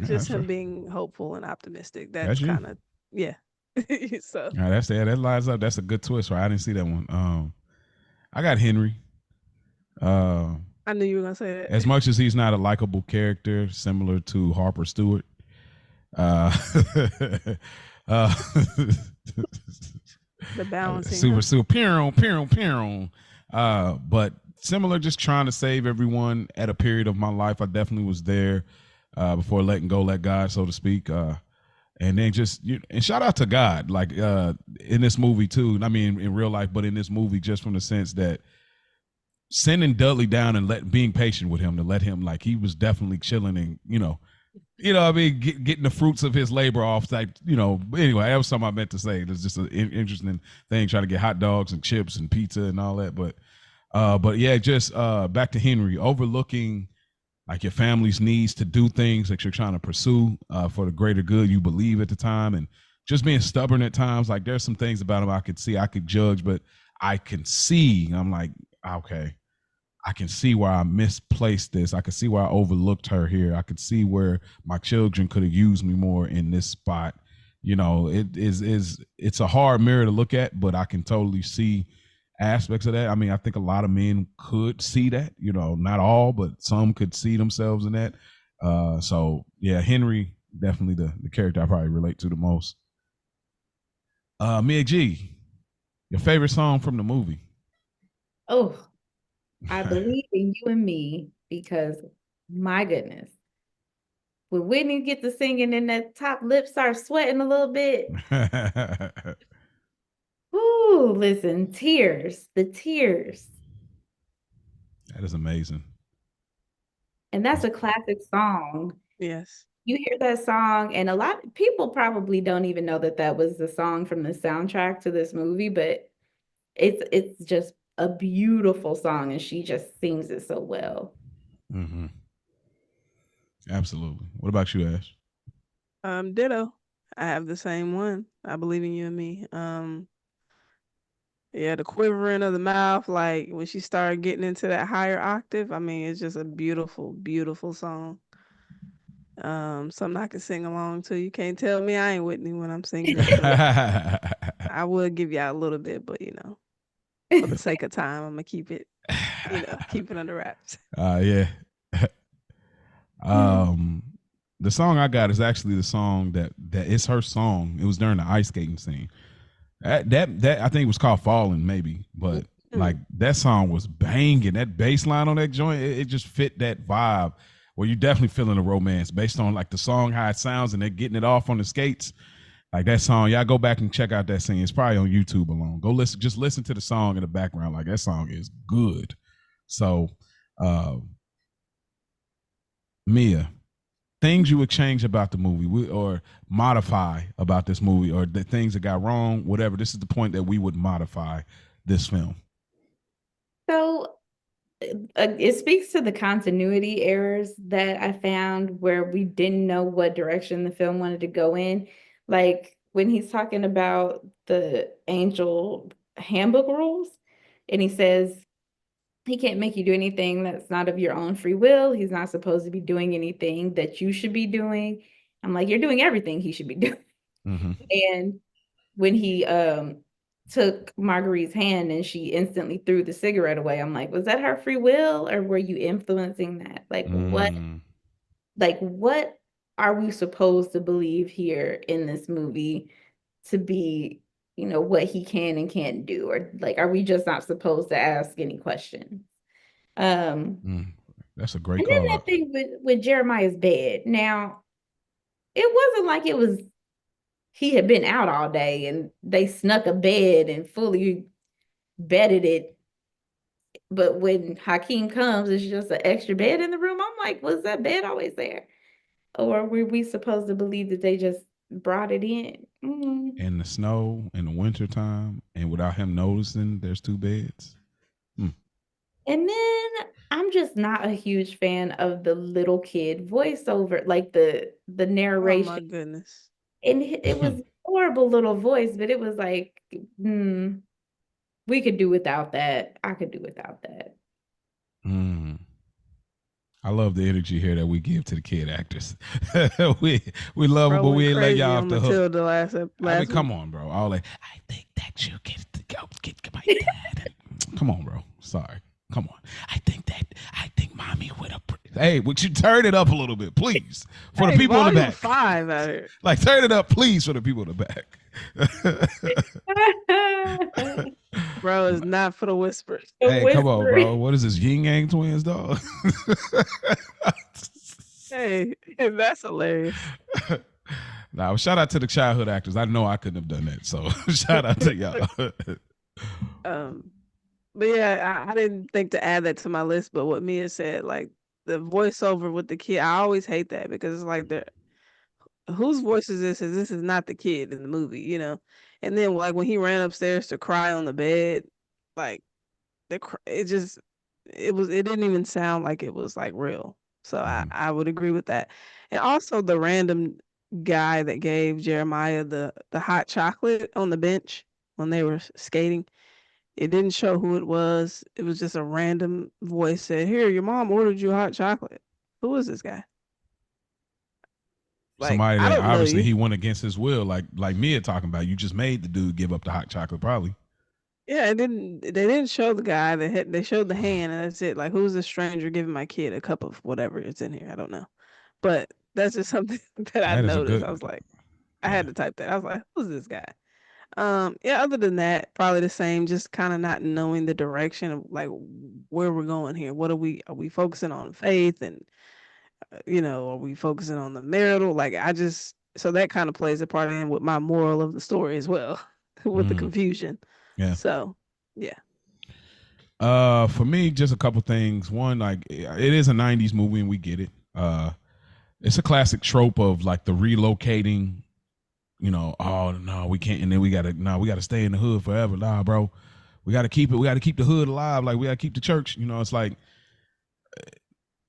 Just him being hopeful and optimistic. That's kind of yeah. So that lines up. That's a good twist, right? I didn't see that one. I got Henry. I I knew you were gonna say As that. much as he's not a likable character, similar to Harper Stewart, uh, uh, The balancing, super huh? super peron peron peron. But similar, just trying to save everyone at a period of my life. I definitely was there before letting go, let God, so to speak. And then and shout out to God, like in this movie too. I mean, in real life, but in this movie, just from the sense that sending Dudley down and being patient with him to let him, like, he was definitely chilling and what I mean, getting the fruits of his labor off. Like, anyway, that was something I meant to say. It's just an interesting thing, trying to get hot dogs and chips and pizza and all that. But yeah, just back to Henry, overlooking like your family's needs to do things that you're trying to pursue for the greater good you believe at the time, and just being stubborn at times. Like, there's some things about him I could see, I could judge, but I can see. I'm like, okay, I can see where I misplaced this. I can see where I overlooked her here. I could see where my children could have used me more in this spot. It's a hard mirror to look at, but I can totally see aspects of that. I mean, I think a lot of men could see that, not all, but some could see themselves in that. So yeah, Henry, definitely the character I probably relate to the most. Mia G, your favorite song from the movie? Oh, I believe in you and me because my goodness, when Whitney get to singing and that top lip starts sweating a little bit, ooh, listen, tears, the tears. That is amazing. And that's a classic song. Yes. You hear that song, and a lot of people probably don't even know that that was the song from the soundtrack to this movie, but it's just a beautiful song, and she just sings it so well. Mm-hmm. Absolutely. What about you, Ash? Ditto. I have the same one. I believe in you and me. Yeah, the quivering of the mouth, like when she started getting into that higher octave. I mean, it's just a beautiful, beautiful song. Something I can sing along to. You can't tell me I ain't Whitney when I'm singing it, but I will give you out a little bit, but for the sake of time, I'm gonna keep it, keep it under wraps. Yeah. um, the song I got is actually the song that is her song. It was during the ice skating scene. That I think it was called "Falling," maybe, but like that song was banging. That bass line on that joint, it just fit that vibe. Where you definitely feeling the romance based on like the song, how it sounds, and they're getting it off on the skates. Like that song, y'all go back and check out that scene. It's probably on YouTube alone. Go listen, just listen to the song in the background. Like that song is good. So, uh, Mia, things you would change about the movie or modify about this movie, or the things that got wrong, whatever. This is the point that we would modify this film. So it speaks to the continuity errors that I found where we didn't know what direction the film wanted to go in. Like when he's talking about the angel handbook rules, and he says he can't make you do anything that's not of your own free will. He's not supposed to be doing anything that you should be doing. I'm like, you're doing everything he should be doing. Mm-hmm. And when he took Marguerite's hand and she instantly threw the cigarette away, I'm like, was that her free will or were you influencing that? What are we supposed to believe here in this movie to be, what he can and can't do? Or like, are we just not supposed to ask any questions? That's a great And then call that out. thing with Jeremiah's bed. Now, it wasn't like it was he had been out all day and they snuck a bed and fully bedded it. But when Hakeem comes, it's just an extra bed in the room. I'm like, was that bed always there? Or were we supposed to believe that they just brought it in? In the snow, in the winter time, and without him noticing, there's two beds. And then I'm just not a huge fan of the little kid voiceover, like the Oh my narration. goodness. And it was horrible little voice, but it was like, we could do without that. I could do without that. I love the energy here that we give to the kid actors. we love them, Bro but went we ain't let crazy y'all off on the hook. Matilda last I mean, come week. on, bro. All that. I think that you get my dad. Come on, bro. Sorry. Come on. I think mommy with a. Hey, would you turn it up a little bit, please, for the Hey, people in the volume back? 5 out here. Like, turn it up, please, for the people in the back. Bro, is not for the whispers. The Hey, come on, whisper. bro. What is this, Yin Yang Twins, dog? Hey, that's hilarious. Now, shout out to the childhood actors. I know I couldn't have done that, so shout out to y'all. um, but yeah, I didn't think to add that to my list. But what Mia said, like the voiceover with the kid, I always hate that because it's like the whose voice is this? Is this is not the kid in the movie, you know? And then like when he ran upstairs to cry on the bed, like it just it didn't even sound like it was like real. So Mhm. I would agree with that. And also the random guy that gave Jeremiah the hot chocolate on the bench when they were skating. It didn't show who it was. It was just a random voice said, "Here, your mom ordered you hot chocolate." Who is this guy? Like, Somebody I that don't know obviously you. he went against his will, like Mia talking about. You just made the dude give up the hot chocolate, probably. Yeah, they didn't show the guy. They showed the hand and that's it. Like, who's this stranger giving my kid a cup of whatever is in here? I don't know. But that's just something that I That is a noticed. I good, was like, I yeah. had to type that. I was like, who's this guy? Yeah, other than that, probably the same, just kind of not knowing the direction of like where we're going here. What are we focusing on faith and are we focusing on the marital? Like I just so that kind of plays a part in with my moral of the story as well, with the Mm, confusion. yeah. So yeah. For me, just a couple things. One, like it is a '90s movie, and we get it. It's a classic trope of like the relocating. Oh no, we can't, and then we gotta stay in the hood forever. Nah, bro, we gotta keep it. We gotta keep the hood alive. Like we gotta keep the church. It's like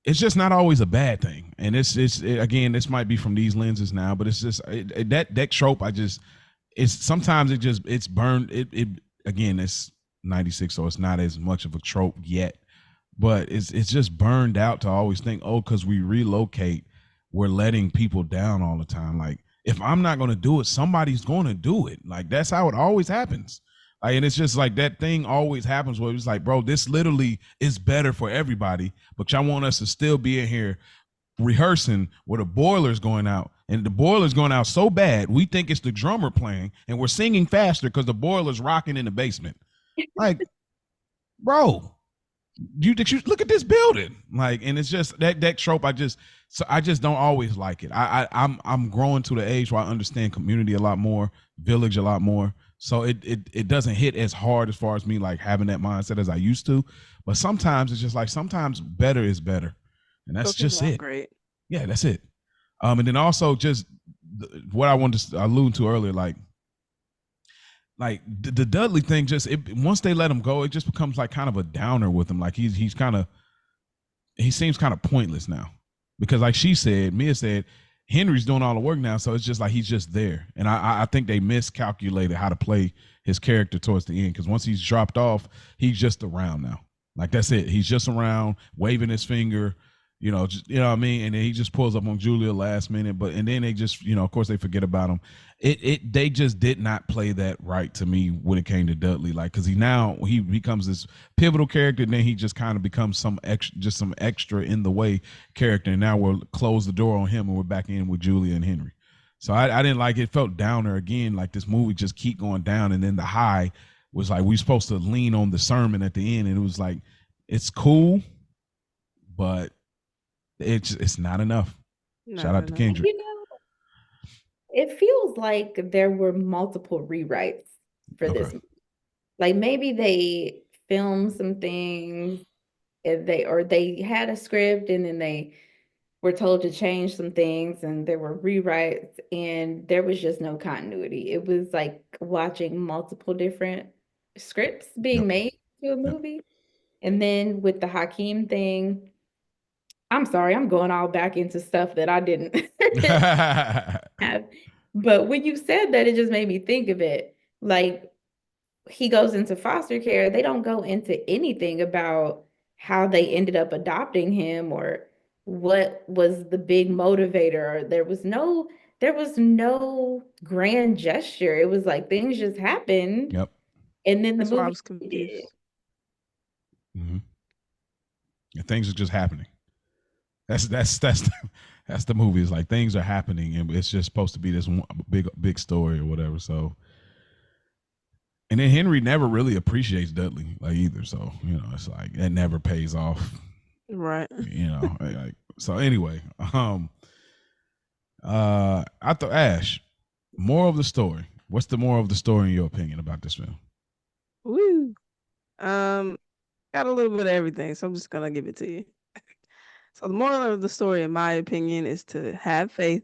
it's just not always a bad thing. And again, this might be from these lenses now, but it's just that trope. It's sometimes it's burned. It again, it's '96, so it's not as much of a trope yet, but it's just burned out to always think, oh, because we relocate, we're letting people down all the time. Like if I'm not going to do it, somebody's going to do it. Like that's how it always happens. Like, and it's just like that thing always happens where it's like, bro, this literally is better for everybody, but y'all want us to still be in here rehearsing where the boiler's going out, and the boiler's going out so bad we think it's the drummer playing, and we're singing faster because the boiler's rocking in the basement. Like, bro, you look at this building, like, and it's just that trope. I just don't always like it. I'm growing to the age where I understand community a lot more, village a lot more. So it doesn't hit as hard as far as me like having that mindset as I used to. But sometimes it's just like sometimes better is better, and that's Don't get me just wrong, it. great. Yeah, that's it. And then also just what I wanted to allude to earlier, like the Dudley thing, once they let him go, it just becomes like kind of a downer with him. Like he seems kind of pointless now, because like Mia said, Henry's doing all the work now, so it's just like he's just there. And I think they miscalculated how to play his character towards the end, because once he's dropped off, he's just around now. Like that's it. He's just around waving his finger, you know what I mean? And then he just pulls up on Julia last minute, and then they just, of course they forget about him. They just did not play that right to me when it came to Dudley. Like, cause he becomes this pivotal character, and then he just kind of becomes some extra in the way character. And now we'll close the door on him and we're back in with Julia and Henry. So I didn't like it. It felt downer again, like this movie just keep going down. And then the high was like, we supposed to lean on the sermon at the end. And it was like, it's cool, but it's not enough. Shout Not out to enough. Kendrick. It feels like there were multiple rewrites for Okay. this. Like maybe they filmed some things, and they had a script, and then they were told to change some things, and there were rewrites, and there was just no continuity. It was like watching multiple different scripts being Yep. made to a Yep. movie. And then with the Hakeem thing, I'm sorry, I'm going all back into stuff that I didn't have. But when you said that, it just made me think of it. Like he goes into foster care, they don't go into anything about how they ended up adopting him or what was the big motivator. There was no grand gesture. It was like things just happened, Yep. and then the That's why I movie was ended. confused. Mm-hmm. and things are just happening. That's that's the movie. It's like things are happening, and it's just supposed to be this one big story or whatever. So, and then Henry never really appreciates Dudley like either. So it's like it never pays off. Right. Like so. Anyway, I thought Ash, moral of the story. What's the moral of the story in your opinion about this film? Woo. Got a little bit of everything, so I'm just gonna give it to you. So the moral of the story, in my opinion, is to have faith,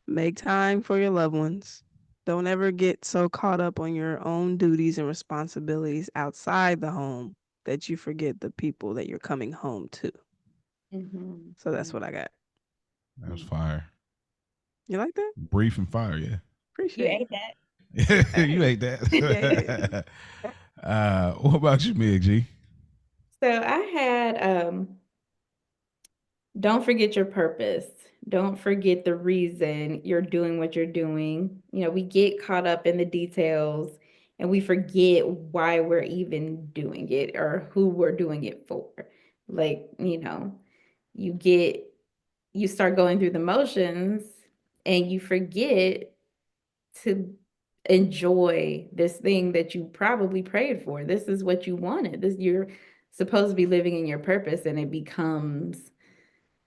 make time for your loved ones. Don't ever get so caught up on your own duties and responsibilities outside the home that you forget the people that you're coming home to. Mm-hmm. So that's what I got. That was fire. You like that? Brief and fire, yeah. You Appreciate ate it. that. You ate that. What about you, Meg G? So I had don't forget your purpose. Don't forget the reason you're doing what you're doing. We get caught up in the details and we forget why we're even doing it or who we're doing it for. Like, you start going through the motions and you forget to enjoy this thing that you probably prayed for. This is what you wanted. This you're supposed to be living in your purpose, and it becomes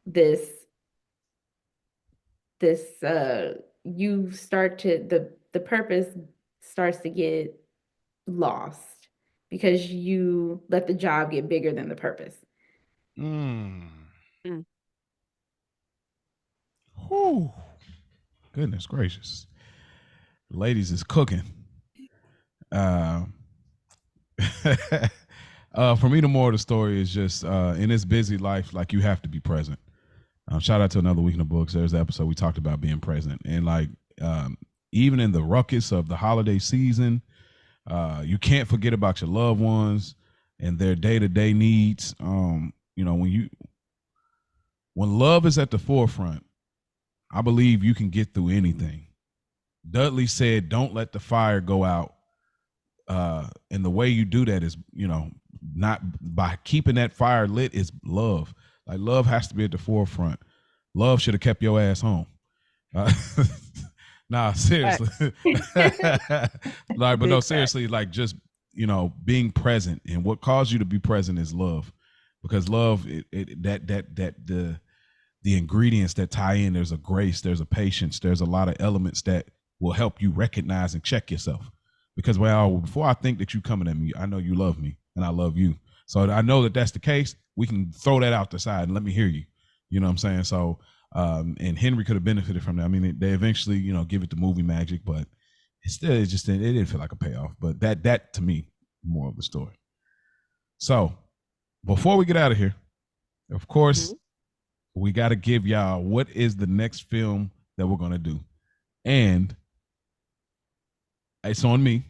this this you start to the purpose starts to get lost because you let the job get bigger than the purpose. Mm. Mm. Whew. Goodness gracious. Ladies is cooking. Uh, for me, the moral of the story is just in this busy life, like you have to be present. Shout out to Another Week in the Books. There's the episode we talked about being present. And like even in the ruckus of the holiday season, you can't forget about your loved ones and their day-to-day needs. When love is at the forefront, I believe you can get through anything. Dudley said, "Don't let the fire go out." And the way you do that is, not by keeping that fire lit, is love. Like love has to be at the forefront. Love should have kept your ass home. Nah, seriously. Like, but no, seriously, like just being present, and what caused you to be present is love, because love, the ingredients that tie in. There's a grace, there's a patience, there's a lot of elements that will help you recognize and check yourself. Because before I think that you coming at me, I know you love me and I love you. So I know that that's the case. We can throw that out the side and let me hear you. You know what I'm saying? So, and Henry could have benefited from that. I mean, they eventually, give it the movie magic, but it didn't feel like a payoff. But that to me, more of the story. So before we get out of here, of course, we got to give y'all what is the next film that we're going to do. And it's on me.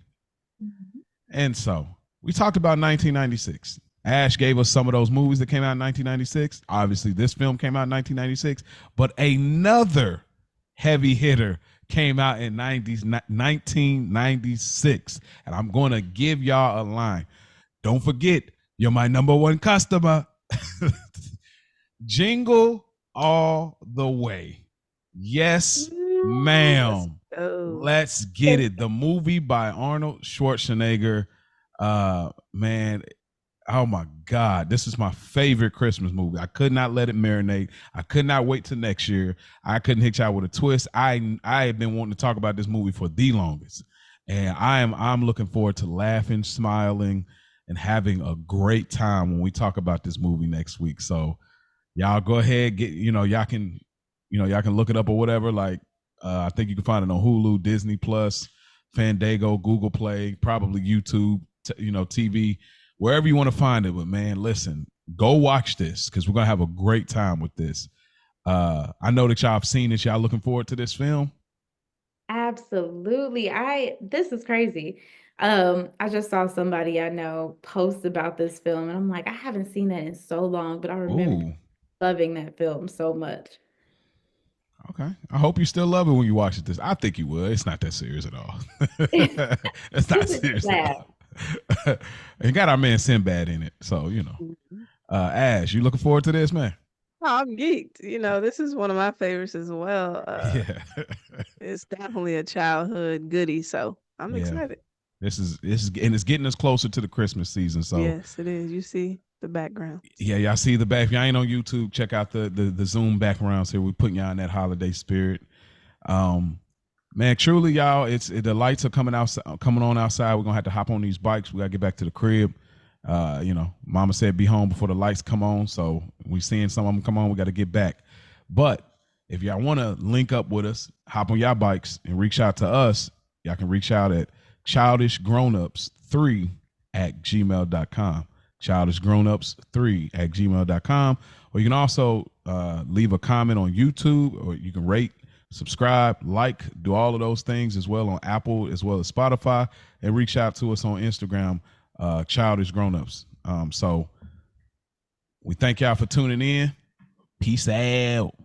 And so we talked about 1996. Ash gave us some of those movies that came out in 1996. Obviously, this film came out in 1996, but another heavy hitter came out in 1996. And I'm going to give y'all a line. Don't forget, you're my number one customer. Jingle All the Way. Yes, ma'am. Let's get it. The movie by Arnold Schwarzenegger. Man, oh my God. This is my favorite Christmas movie. I could not let it marinate. I could not wait till next year. I couldn't hit y'all with a twist. I have been wanting to talk about this movie for the longest. And I'm looking forward to laughing, smiling, and having a great time when we talk about this movie next week. So y'all go ahead, y'all can look it up or whatever. Like, I think you can find it on Hulu, Disney Plus, Fandango, Google Play, probably YouTube, TV, wherever you want to find it. But man, listen, go watch this because we're gonna have a great time with this. I know that y'all have seen it. Y'all looking forward to this film? Absolutely. This is crazy. I just saw somebody I know post about this film, and I'm like, I haven't seen that in so long, but I remember loving that film so much. Okay. I hope you still love it when you watch it. I think you will. It's not that serious at all. It's not serious at all. And got our man Sinbad in it. So, Ash, you looking forward to this, man? Oh, I'm geeked. You know, this is one of my favorites as well. Yeah. It's definitely a childhood goodie, so I'm Yeah. excited. This is and it's getting us closer to the Christmas season. So Yes, it is. You see the backgrounds. yeah, y'all see the back. If y'all ain't on YouTube, check out the Zoom backgrounds here. We're putting y'all in that holiday spirit. Um, man, truly, y'all, the lights are coming on outside. We're gonna have to hop on these bikes. We gotta get back to the crib. Mama said be home before the lights come on. So we seeing some of them come on. We got to get back. But if y'all want to link up with us, hop on y'all bikes and reach out to us. Y'all can reach out at childishgrownups3@gmail.com. Childishgrownups3@gmail.com. Or you can also leave a comment on YouTube, or you can rate, subscribe, like, do all of those things as well on Apple as well as Spotify, and reach out to us on Instagram, Childish Grownups. So we thank y'all for tuning in. Peace out.